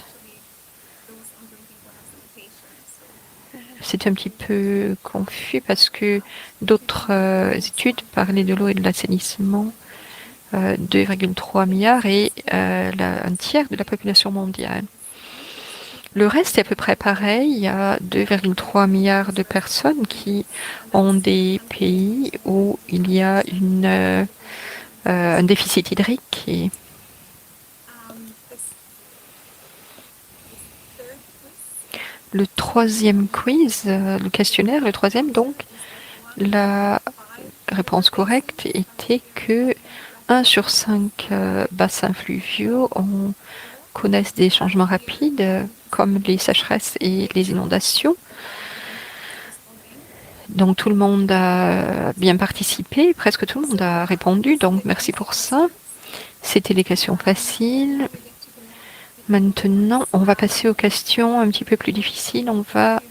C'est un petit peu confus parce que d'autres études parlaient de l'eau et de l'assainissement, 2,3 milliards et un tiers de la population mondiale. Le reste est à peu près pareil. Il y a 2,3 milliards de personnes qui ont des pays où il y a un déficit hydrique. Et le troisième quiz, le questionnaire, le troisième, donc, la réponse correcte était que 1 sur 5 bassins fluviaux connaissent des changements rapides, comme les sécheresses et les inondations. Donc tout le monde a bien participé, presque tout le monde a répondu, donc merci pour ça. C'était des questions faciles. Maintenant, on va passer aux questions un petit peu plus difficiles. On va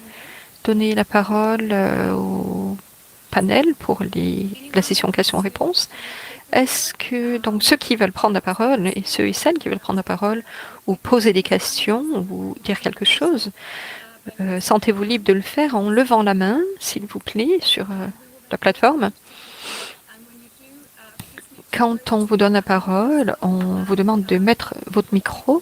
donner la parole au panel pour la session questions-réponses. Est-ce que donc ceux qui veulent prendre la parole et ceux et celles qui veulent prendre la parole ou poser des questions ou dire quelque chose, sentez-vous libre de le faire en levant la main, s'il vous plaît, sur la plateforme. Quand on vous donne la parole, on vous demande de mettre votre micro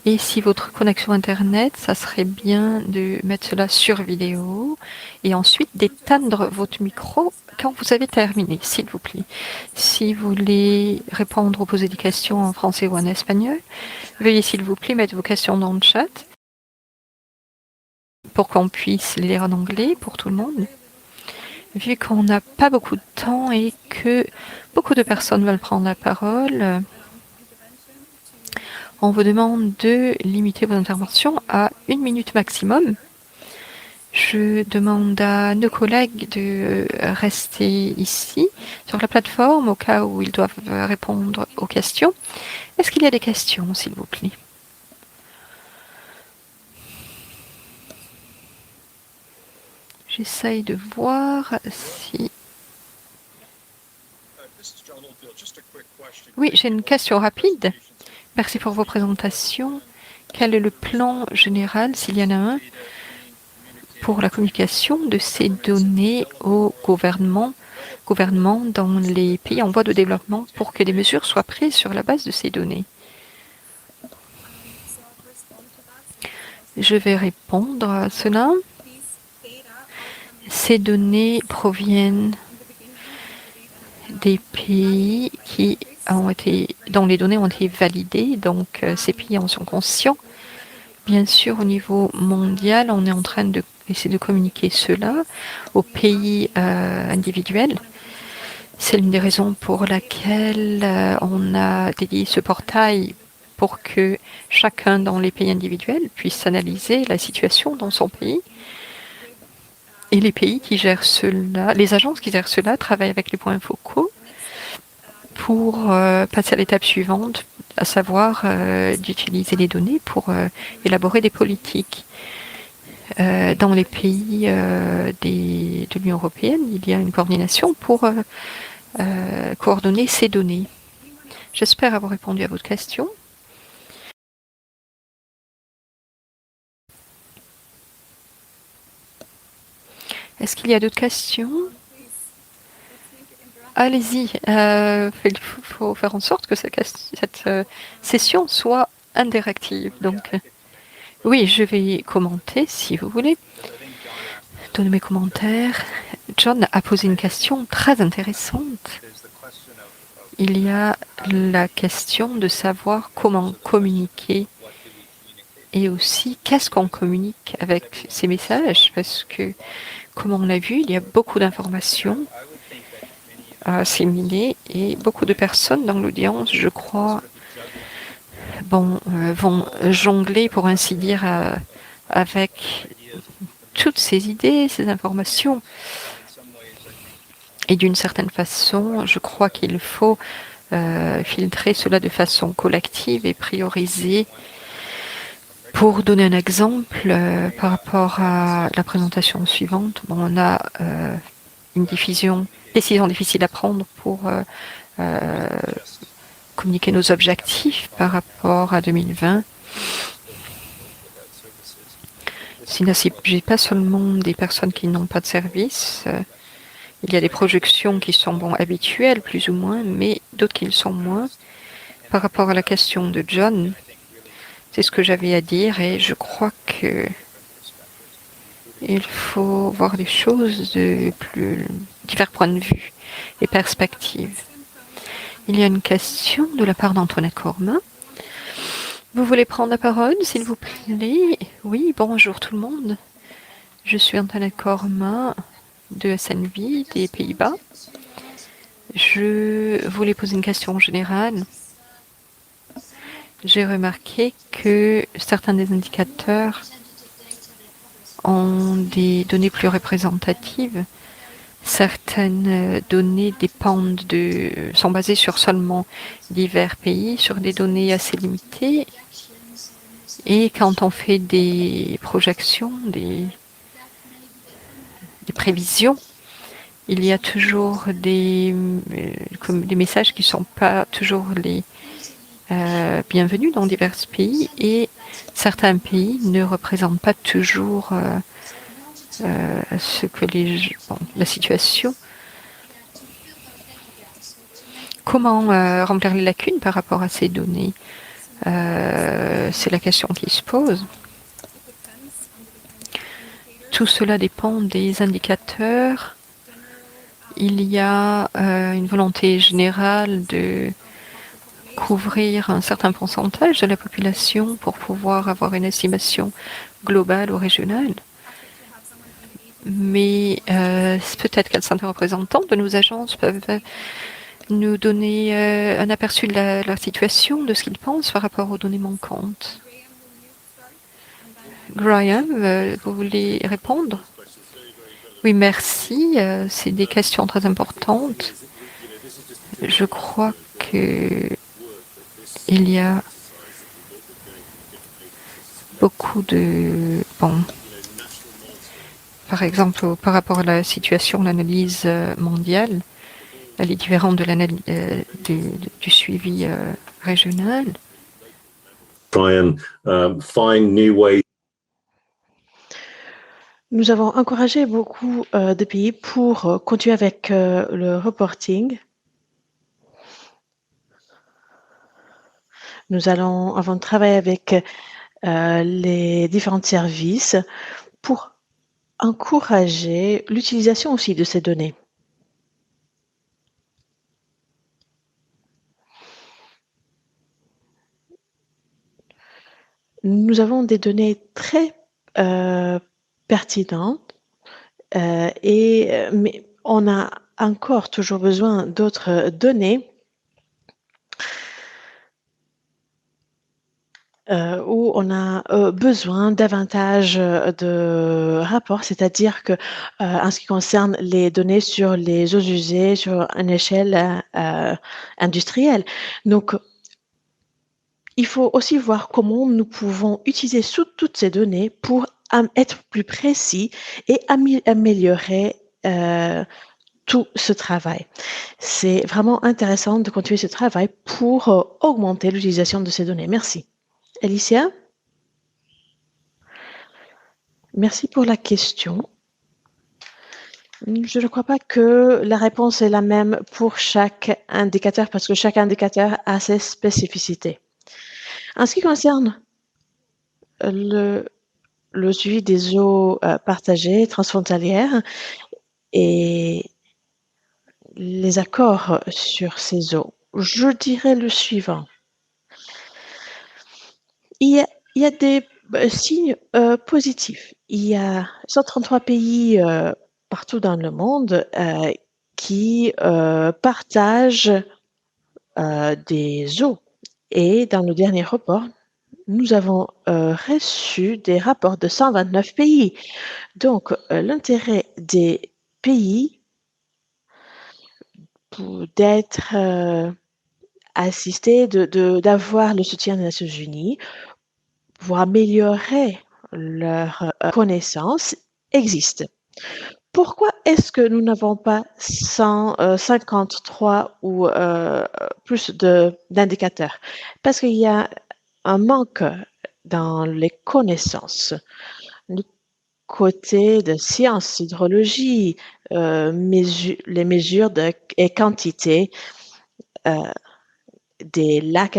Et si votre connexion Internet, ça serait bien de mettre cela sur vidéo et ensuite d'éteindre votre micro quand vous avez terminé, s'il vous plaît. Si vous voulez répondre ou poser des questions en français ou en espagnol, veuillez s'il vous plaît mettre vos questions dans le chat pour qu'on puisse les lire en anglais pour tout le monde. Vu qu'on n'a pas beaucoup de temps et que beaucoup de personnes veulent prendre la parole, on vous demande de limiter vos interventions à 1 minute maximum. Je demande à nos collègues de rester ici sur la plateforme au cas où ils doivent répondre aux questions. Est-ce qu'il y a des questions, s'il vous plaît? J'essaye de voir si... Oui, j'ai une question rapide. Merci pour vos présentations. Quel est le plan général, s'il y en a un, pour la communication de ces données au gouvernement dans les pays en voie de développement pour que des mesures soient prises sur la base de ces données? Je vais répondre à cela. Ces données proviennent des pays dont les données ont été validées, donc ces pays en sont conscients. Bien sûr, au niveau mondial, on est en train d'essayer de communiquer cela aux pays individuels. C'est l'une des raisons pour laquelle on a dédié ce portail pour que chacun dans les pays individuels puisse analyser la situation dans son pays. Et les pays qui gèrent cela, les agences qui gèrent cela travaillent avec les points focaux pour passer à l'étape suivante, à savoir d'utiliser les données pour élaborer des politiques. Dans les pays de l'Union européenne, il y a une coordination pour coordonner ces données. J'espère avoir répondu à votre question. Est-ce qu'il y a d'autres questions? Allez-y, il faut faire en sorte que cette session soit interactive. Donc, oui, je vais commenter si vous voulez. Donner mes commentaires. John a posé une question très intéressante. Il y a la question de savoir comment communiquer et aussi qu'est-ce qu'on communique avec ces messages, parce que, comme on l'a vu, il y a beaucoup d'informations à assimiler et beaucoup de personnes dans l'audience, je crois, vont jongler, pour ainsi dire, avec toutes ces idées, ces informations. Et d'une certaine façon, je crois qu'il faut filtrer cela de façon collective et prioriser. Pour donner un exemple, par rapport à la présentation suivante, on a une décision difficile à prendre pour communiquer nos objectifs par rapport à 2020. Il ne s'agit pas seulement des personnes qui n'ont pas de service. Il y a des projections qui sont habituelles, plus ou moins, mais d'autres qui le sont moins. Par rapport à la question de John, c'est ce que j'avais à dire et je crois que il faut voir les choses de divers points de vue et perspectives. Il y a une question de la part d'Antoinette Cormin. Vous voulez prendre la parole, s'il vous plaît? Oui, bonjour tout le monde. Je suis Antoinette Cormin de SNV des Pays-Bas. Je voulais poser une question générale. J'ai remarqué que certains des indicateurs ont des données plus représentatives. Certaines données sont basées sur seulement divers pays, sur des données assez limitées. Et quand on fait des projections, des prévisions, il y a toujours des messages qui ne sont pas toujours les bienvenus dans divers pays et certains pays ne représentent pas toujours ce que la situation. Comment remplir les lacunes par rapport à ces données? C'est la question qui se pose. Tout cela dépend des indicateurs. Il y a une volonté générale de couvrir un certain pourcentage de la population pour pouvoir avoir une estimation globale ou régionale. Mais peut-être qu'un certain représentant de nos agences peuvent nous donner un aperçu de la situation, de ce qu'ils pensent par rapport aux données manquantes. Graham, vous voulez répondre? Oui, merci. C'est des questions très importantes. Je crois que il y a beaucoup de... Bon, par exemple, par rapport à la situation, l'analyse mondiale, elle est différente de l'analyse du suivi régional. Try and find new ways. Nous avons encouragé beaucoup de pays pour continuer avec le reporting. Nous avons travaillé avec les différents services pour encourager l'utilisation aussi de ces données. Nous avons des données très pertinentes, mais on a encore toujours besoin d'autres données où on a besoin davantage de rapports, c'est-à-dire que en ce qui concerne les données sur les eaux usées sur une échelle industrielle. Donc, il faut aussi voir comment nous pouvons utiliser toutes ces données pour être plus précis et améliorer tout ce travail. C'est vraiment intéressant de continuer ce travail pour augmenter l'utilisation de ces données. Merci. Alicia? Merci pour la question. Je ne crois pas que la réponse est la même pour chaque indicateur parce que chaque indicateur a ses spécificités. En ce qui concerne le suivi des eaux partagées, transfrontalières et les accords sur ces eaux, je dirais le suivant. Il y a des signes positifs. Il y a 133 pays partout dans le monde qui partagent des eaux. Et dans le dernier rapport, nous avons reçu des rapports de 129 pays. Donc, l'intérêt des pays d'être assistés, d'avoir le soutien des Nations Unies pour améliorer leur connaissance existe. Pourquoi est-ce que nous n'avons pas 153 ou plus d'indicateurs? Parce qu'il y a un manque dans les connaissances. Du côté de sciences, hydrologie, les mesures et quantité des lacs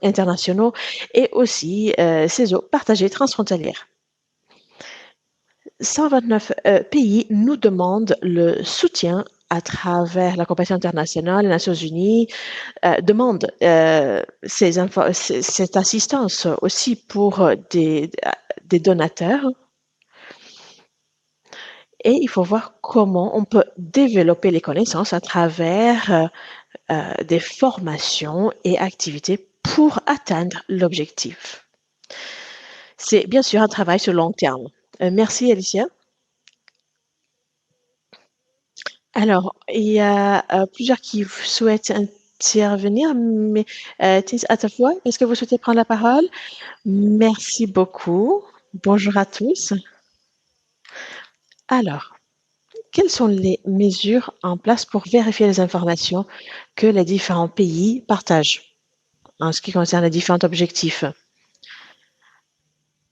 internationaux et aussi ces eaux partagées transfrontalières. 129 pays nous demandent le soutien à travers la compétition internationale, les Nations Unies demandent cette assistance aussi pour des donateurs. Et il faut voir comment on peut développer les connaissances à travers des formations et activités pour atteindre l'objectif. C'est bien sûr un travail sur long terme. Merci, Alicia. Alors, il y a plusieurs qui souhaitent intervenir, mais à ta fois, est-ce que vous souhaitez prendre la parole? Merci beaucoup. Bonjour à tous. Alors, quelles sont les mesures en place pour vérifier les informations que les différents pays partagent en ce qui concerne les différents objectifs?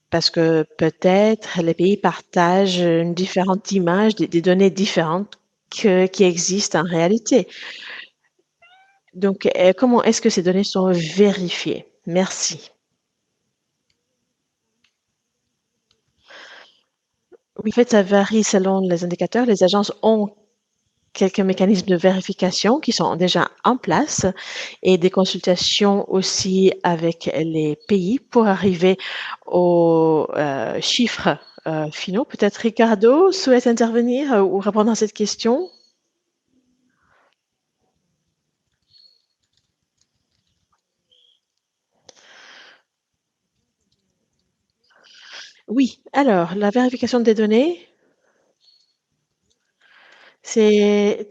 Parce que peut-être les pays partagent une différente image, des données différentes qui existent en réalité. Donc, comment est-ce que ces données sont vérifiées? Merci. Oui, en fait, ça varie selon les indicateurs. Les agences ont quelques mécanismes de vérification qui sont déjà en place et des consultations aussi avec les pays pour arriver aux chiffres finaux. Peut-être Ricardo souhaite intervenir ou répondre à cette question? Oui, alors la vérification des données, c'est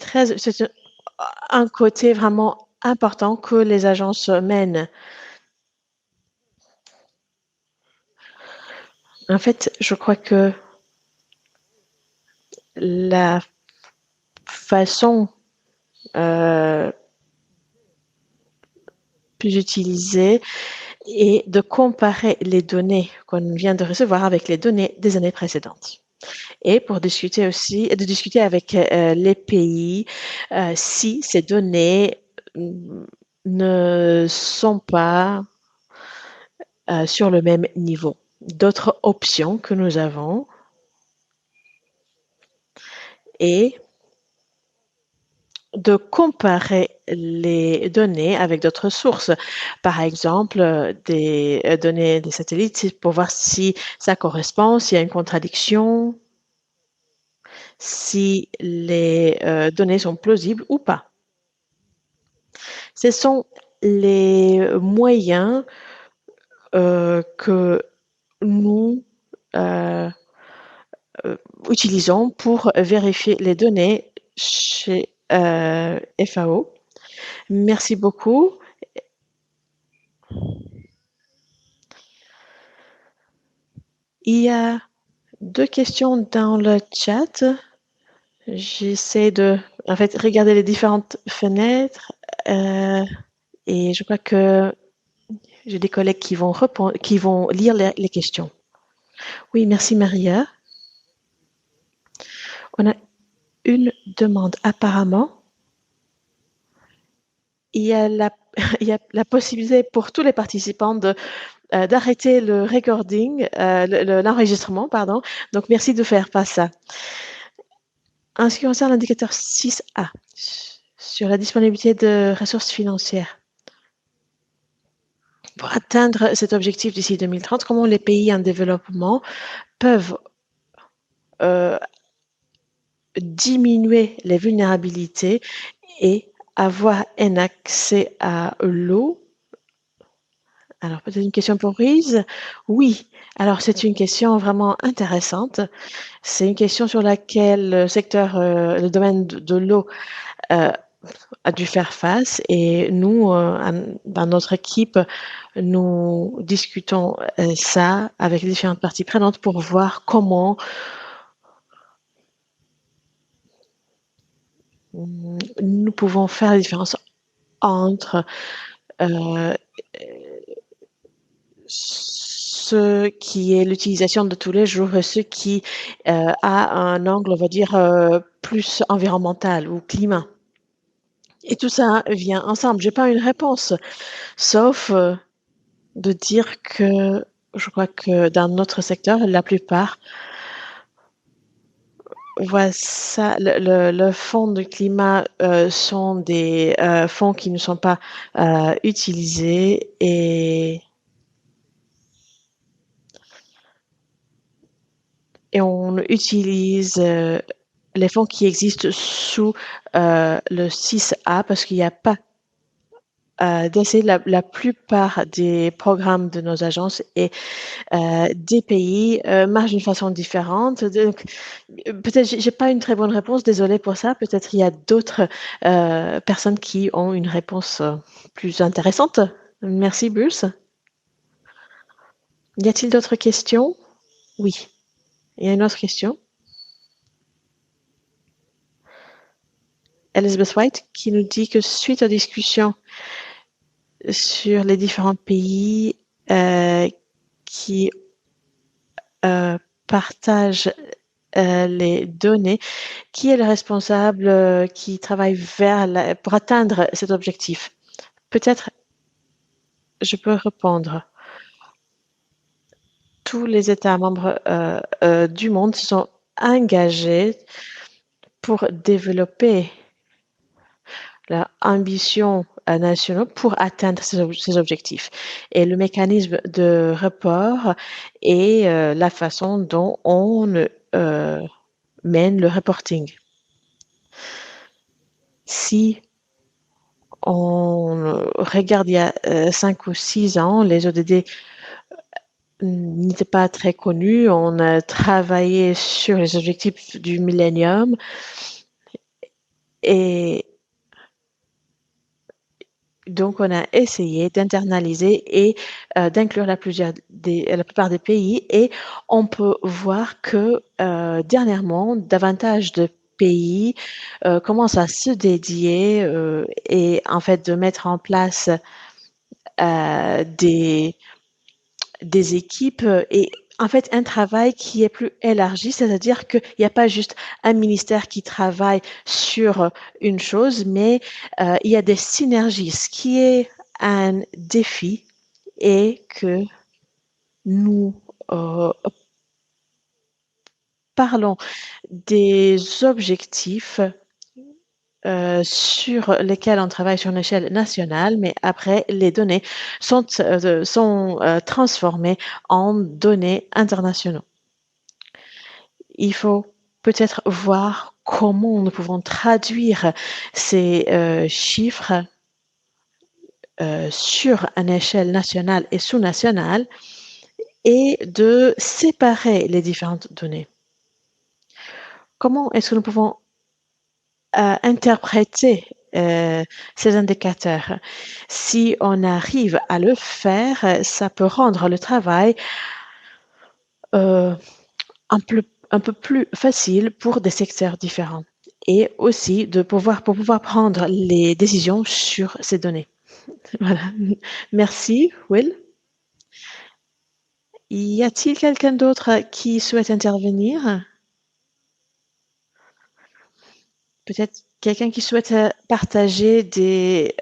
un côté vraiment important que les agences mènent. En fait, je crois que la façon plus utilisée est de comparer les données qu'on vient de recevoir avec les données des années précédentes. Et pour discuter aussi, de discuter avec les pays si ces données ne sont pas sur le même niveau. D'autres options que nous avons est de comparer les données avec d'autres sources. Par exemple, des données des satellites pour voir si ça correspond, s'il y a une contradiction, si les données sont plausibles ou pas. Ce sont les moyens que nous utilisons pour vérifier les données chez FAO. Merci beaucoup. Il y a 2 questions dans le chat. J'essaie de, en fait, regarder les différentes fenêtres et je crois que j'ai des collègues qui vont répondre, qui vont lire les questions. Oui, merci Maria. On a une demande apparemment. Il y a la possibilité pour tous les participants d'arrêter le recording, l'enregistrement, pardon. Donc, merci de faire pas ça. En ce qui concerne l'indicateur 6A, sur la disponibilité de ressources financières, pour atteindre cet objectif d'ici 2030, comment les pays en développement peuvent diminuer les vulnérabilités et avoir un accès à l'eau? Alors, peut-être une question pour Reese? Oui. Alors, c'est une question vraiment intéressante. C'est une question sur laquelle le secteur, le domaine de l'eau a dû faire face et nous, dans notre équipe, nous discutons ça avec les différentes parties prenantes pour voir comment nous pouvons faire la différence entre ce qui est l'utilisation de tous les jours et ce qui a un angle, on va dire, plus environnemental ou climat. Et tout ça vient ensemble. J'ai pas une réponse, sauf de dire que je crois que dans notre secteur, la plupart voient ça, le fonds de climat sont des fonds qui ne sont pas utilisés et on utilise les fonds qui existent sous le 6A parce qu'il n'y a pas d'essai. La plupart des programmes de nos agences et des pays marchent d'une façon différente. Donc, peut-être j'ai pas une très bonne réponse, désolée pour ça. Peut-être il y a d'autres personnes qui ont une réponse plus intéressante. Merci, Bruce. Y a-t-il d'autres questions? Oui, il y a une autre question. Elizabeth White qui nous dit que suite aux discussions sur les différents pays qui partagent les données, qui est le responsable qui travaille pour atteindre cet objectif? Peut-être je peux répondre. Tous les États membres du monde se sont engagés pour développer leur ambition nationale pour atteindre ces objectifs. Et le mécanisme de report est la façon dont on mène le reporting. Si on regarde il y a 5 ou 6 ans, les ODD n'étaient pas très connus. On a travaillé sur les objectifs du millénium et donc on a essayé d'internaliser et d'inclure la plupart des pays, et on peut voir que dernièrement, davantage de pays commencent à se dédier et en fait de mettre en place des équipes et en fait un travail qui est plus élargi, c'est-à-dire qu'il n'y a pas juste un ministère qui travaille sur une chose, mais il y a des synergies. Ce qui est un défi est que nous parlons des objectifs sur lesquels on travaille sur une échelle nationale, mais après, les données sont transformées en données internationaux. Il faut peut-être voir comment nous pouvons traduire ces chiffres sur une échelle nationale et sous-nationale et de séparer les différentes données. Comment est-ce que nous pouvons interpréter ces indicateurs? Si on arrive à le faire, ça peut rendre le travail un peu plus facile pour des secteurs différents et aussi pour pouvoir prendre les décisions sur ces données. Voilà. Merci, Will. Y a-t-il quelqu'un d'autre qui souhaite intervenir? Peut-être quelqu'un qui souhaite partager des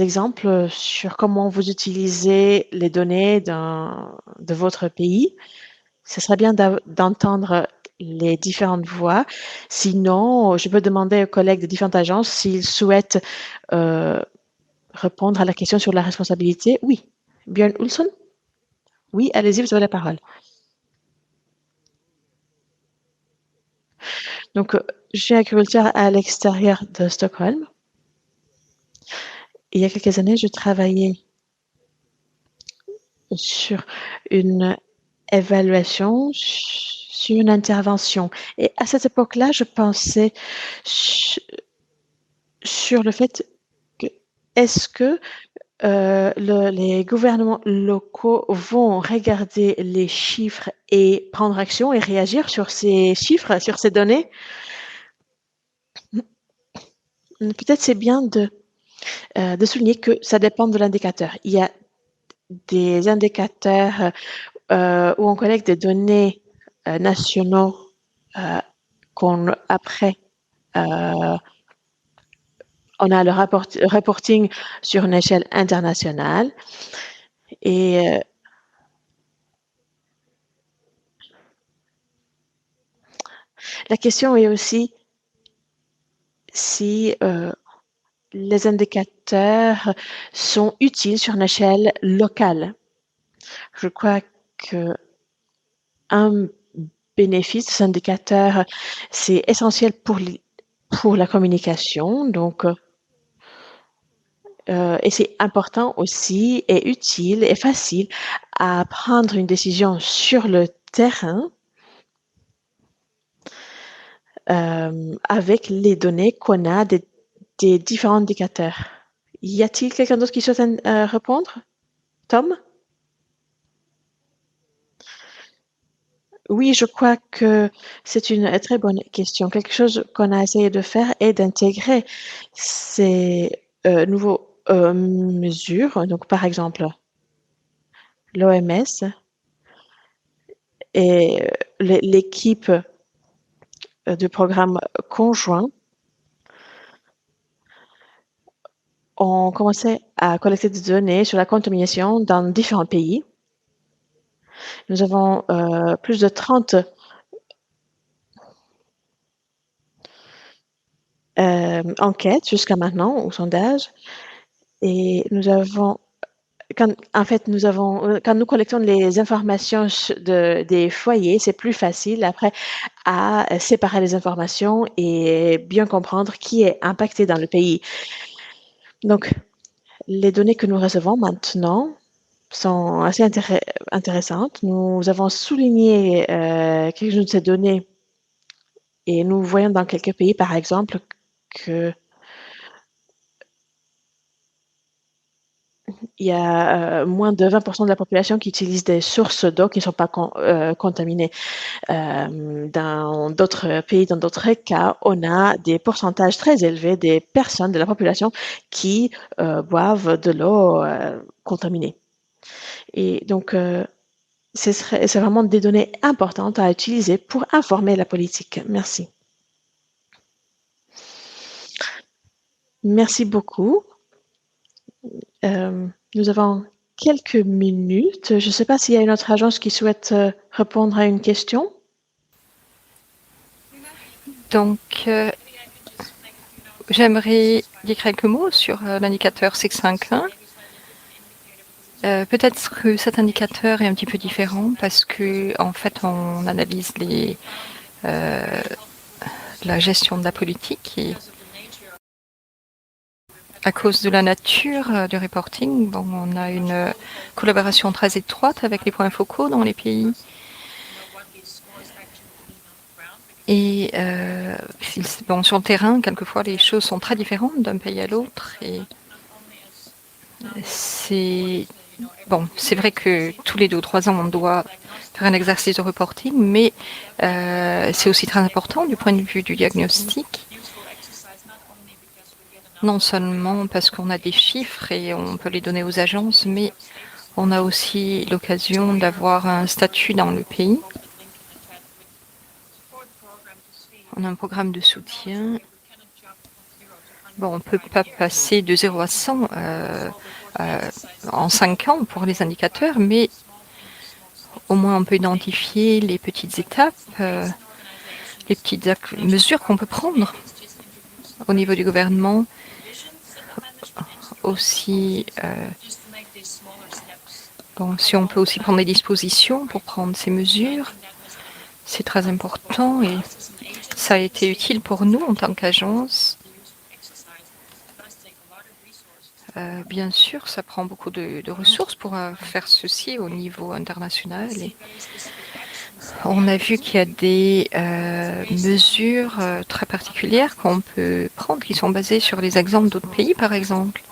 exemples sur comment vous utilisez les données de votre pays. Ce serait bien d'entendre les différentes voix. Sinon, je peux demander aux collègues de différentes agences s'ils souhaitent répondre à la question sur la responsabilité. Oui. Björn Olsson? Oui, allez-y, vous avez la parole. Donc, je suis agriculteur à l'extérieur de Stockholm. Il y a quelques années, je travaillais sur une évaluation, sur une intervention. Et à cette époque-là, je pensais sur le fait que est-ce que les gouvernements locaux vont regarder les chiffres et prendre action et réagir sur ces chiffres, sur ces données? Peut-être c'est bien de souligner que ça dépend de l'indicateur. Il y a des indicateurs où on collecte des données nationaux qu'on après on a le reporting sur une échelle internationale et la question est aussi si les indicateurs sont utiles sur une échelle locale. Je crois que un bénéfice de ces indicateurs, c'est essentiel pour la communication. Donc, et c'est important aussi et utile et facile à prendre une décision sur le terrain avec les données qu'on a des différents indicateurs. Y a-t-il quelqu'un d'autre qui souhaite répondre? Tom? Oui, je crois que c'est une très bonne question. Quelque chose qu'on a essayé de faire est d'intégrer ces nouveaux mesures. Donc, par exemple, l'OMS et l'équipe du programme conjoint, on commençait à collecter des données sur la contamination dans différents pays. Nous avons plus de 30 enquêtes jusqu'à maintenant, ou sondages, et nous avons quand nous collectons les informations des foyers, c'est plus facile après à séparer les informations et bien comprendre qui est impacté dans le pays. Donc, les données que nous recevons maintenant sont assez intéressantes. Nous avons souligné quelques-unes de ces données et nous voyons dans quelques pays, par exemple, que il y a moins de 20% de la population qui utilise des sources d'eau qui ne sont pas contaminées. Dans d'autres pays, dans d'autres cas, on a des pourcentages très élevés des personnes de la population qui boivent de l'eau contaminée. Et donc, c'est vraiment des données importantes à utiliser pour informer la politique. Merci. Merci beaucoup. Nous avons quelques minutes. Je ne sais pas s'il y a une autre agence qui souhaite répondre à une question. Donc, j'aimerais dire quelques mots sur l'indicateur 651. Peut-être que cet indicateur est un petit peu différent parce que, en fait, on analyse la gestion de la politique et à cause de la nature du reporting, bon, on a une collaboration très étroite avec les points focaux dans les pays. Et bon, sur le terrain, quelquefois, les choses sont très différentes d'un pays à l'autre. Et c'est vrai que tous les 2 ou 3 ans, on doit faire un exercice de reporting, mais c'est aussi très important du point de vue du diagnostic. Non seulement parce qu'on a des chiffres et on peut les donner aux agences, mais on a aussi l'occasion d'avoir un statut dans le pays. On a un programme de soutien. Bon, on ne peut pas passer de 0 à 100 en 5 ans pour les indicateurs, mais au moins on peut identifier les petites étapes, les petites mesures qu'on peut prendre au niveau du gouvernement. Aussi, si on peut aussi prendre des dispositions pour prendre ces mesures, c'est très important et ça a été utile pour nous en tant qu'agence. Bien sûr, ça prend beaucoup de ressources pour faire ceci au niveau international. Et on a vu qu'il y a des mesures très particulières qu'on peut prendre qui sont basées sur les exemples d'autres pays, par exemple.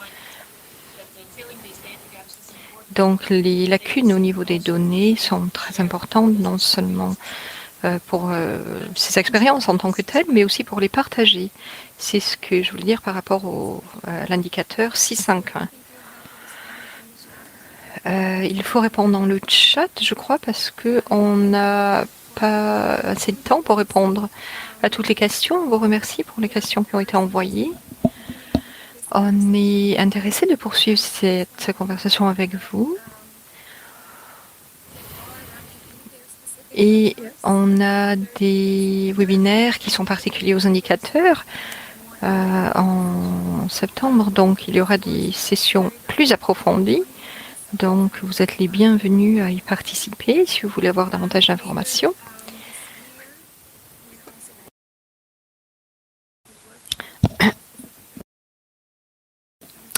Donc, les lacunes au niveau des données sont très importantes, non seulement pour ces expériences en tant que telles, mais aussi pour les partager. C'est ce que je voulais dire par rapport à l'indicateur 651. Il faut répondre dans le chat, je crois, parce qu'on n'a pas assez de temps pour répondre à toutes les questions. On vous remercie pour les questions qui ont été envoyées. On est intéressé de poursuivre cette conversation avec vous. Et on a des webinaires qui sont particuliers aux indicateurs en septembre. Donc, il y aura des sessions plus approfondies. Donc, vous êtes les bienvenus à y participer si vous voulez avoir davantage d'informations.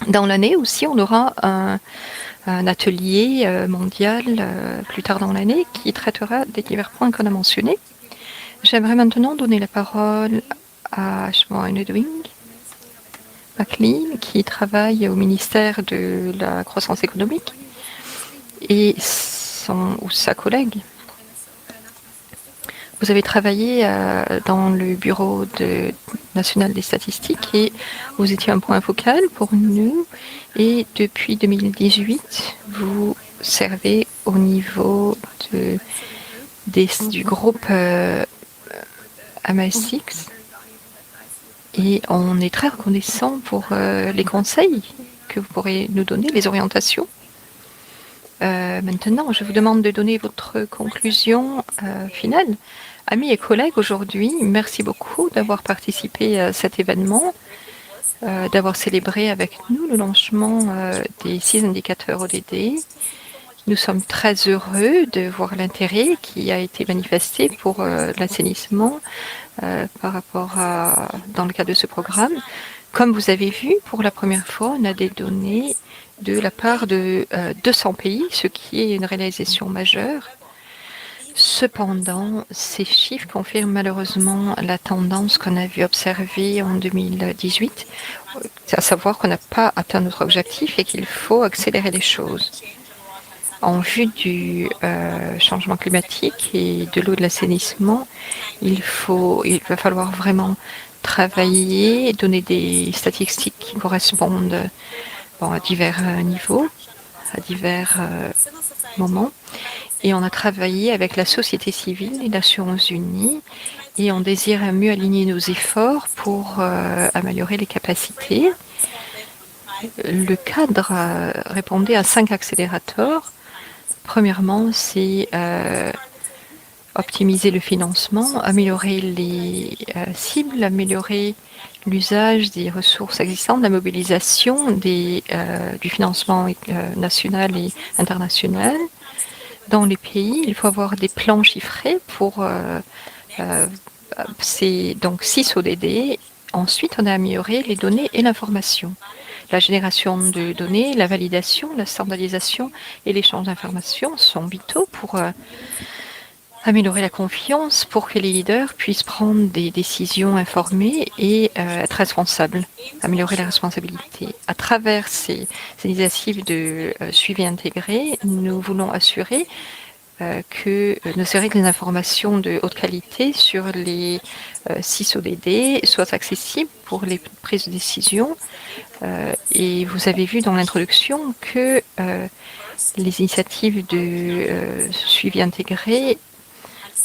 Dans l'année aussi, on aura un atelier mondial plus tard dans l'année qui traitera des divers points qu'on a mentionnés. J'aimerais maintenant donner la parole à Edwin McLean qui travaille au ministère de la Croissance économique et sa collègue. Vous avez travaillé dans le bureau national des statistiques et vous étiez un point focal pour nous. Et depuis 2018, vous servez au niveau du groupe MSX et on est très reconnaissant pour les conseils que vous pourrez nous donner, les orientations. Maintenant, je vous demande de donner votre conclusion finale. Amis et collègues, aujourd'hui, merci beaucoup d'avoir participé à cet événement, d'avoir célébré avec nous le lancement des 6 indicateurs ODD. Nous sommes très heureux de voir l'intérêt qui a été manifesté pour l'assainissement par rapport à, dans le cadre de ce programme. Comme vous avez vu, pour la première fois, on a des données de la part de 200 pays, ce qui est une réalisation majeure. Cependant, ces chiffres confirment malheureusement la tendance qu'on a vu observer en 2018, à savoir qu'on n'a pas atteint notre objectif et qu'il faut accélérer les choses. En vue du changement climatique et de l'eau de l'assainissement, il va falloir vraiment travailler, donner des statistiques qui correspondent à divers niveaux, à divers moments. Et on a travaillé avec la société civile, les Nations Unies, et on désire mieux aligner nos efforts pour améliorer les capacités. Le cadre répondait à 5 accélérateurs. Premièrement, c'est optimiser le financement, améliorer les cibles, améliorer l'usage des ressources existantes, la mobilisation du financement national et international. Dans les pays, il faut avoir des plans chiffrés pour c'est donc 6 ODD. Ensuite, on a amélioré les données et l'information. La génération de données, la validation, la standardisation et l'échange d'informations sont vitaux pour améliorer la confiance, pour que les leaders puissent prendre des décisions informées et être responsables, améliorer la responsabilité. À travers ces initiatives de suivi intégré, nous voulons assurer que les informations de haute qualité sur les 6 ODD soient accessibles pour les prises de décision. Et vous avez vu dans l'introduction que les initiatives de suivi intégré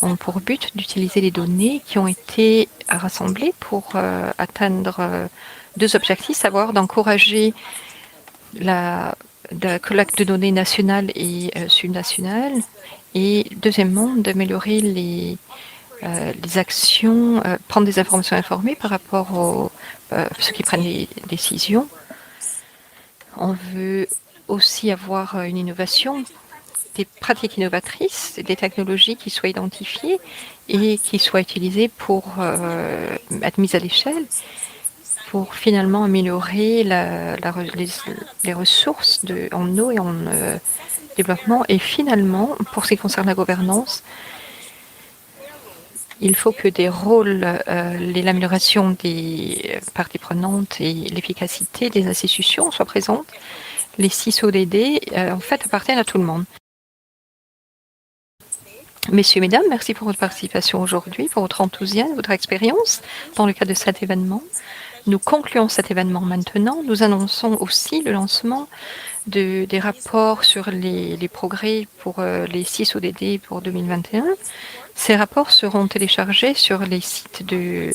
ont pour but d'utiliser les données qui ont été rassemblées pour atteindre 2 objectifs, savoir d'encourager la collecte de données nationales et subnationales, et deuxièmement, d'améliorer les actions, prendre des informations informées par rapport aux ceux qui prennent les décisions. On veut aussi avoir une innovation, des pratiques innovatrices, des technologies qui soient identifiées et qui soient utilisées pour être mises à l'échelle, pour finalement améliorer les ressources en eau et en développement. Et finalement, pour ce qui concerne la gouvernance, il faut que des rôles, l'amélioration des parties prenantes et l'efficacité des institutions soient présentes. Les 6 ODD, en fait, appartiennent à tout le monde. Messieurs, mesdames, merci pour votre participation aujourd'hui, pour votre enthousiasme, votre expérience dans le cadre de cet événement. Nous concluons cet événement maintenant. Nous annonçons aussi le lancement des rapports sur les progrès pour les 6 ODD pour 2021. Ces rapports seront téléchargés sur les sites de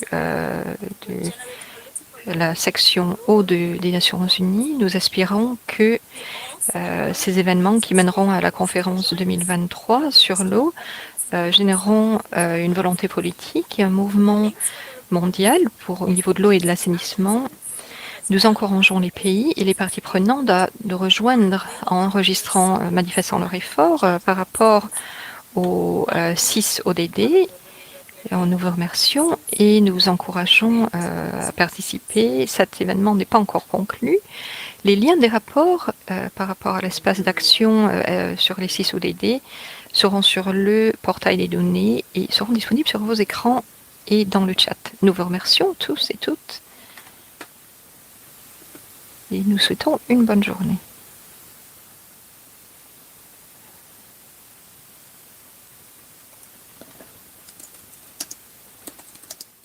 la section eau des Nations Unies. Nous espérons que ces événements qui mèneront à la conférence 2023 sur l'eau généreront une volonté politique et un mouvement mondial au niveau de l'eau et de l'assainissement. Nous encourageons les pays et les parties prenantes de rejoindre en enregistrant, manifestant leur effort par rapport aux 6 ODD. Nous vous remercions et nous vous encourageons à participer. Cet événement n'est pas encore conclu. Les liens des rapports par rapport à l'espace d'action sur les 6 ODD seront sur le portail des données et seront disponibles sur vos écrans et dans le chat. Nous vous remercions tous et toutes et nous souhaitons une bonne journée.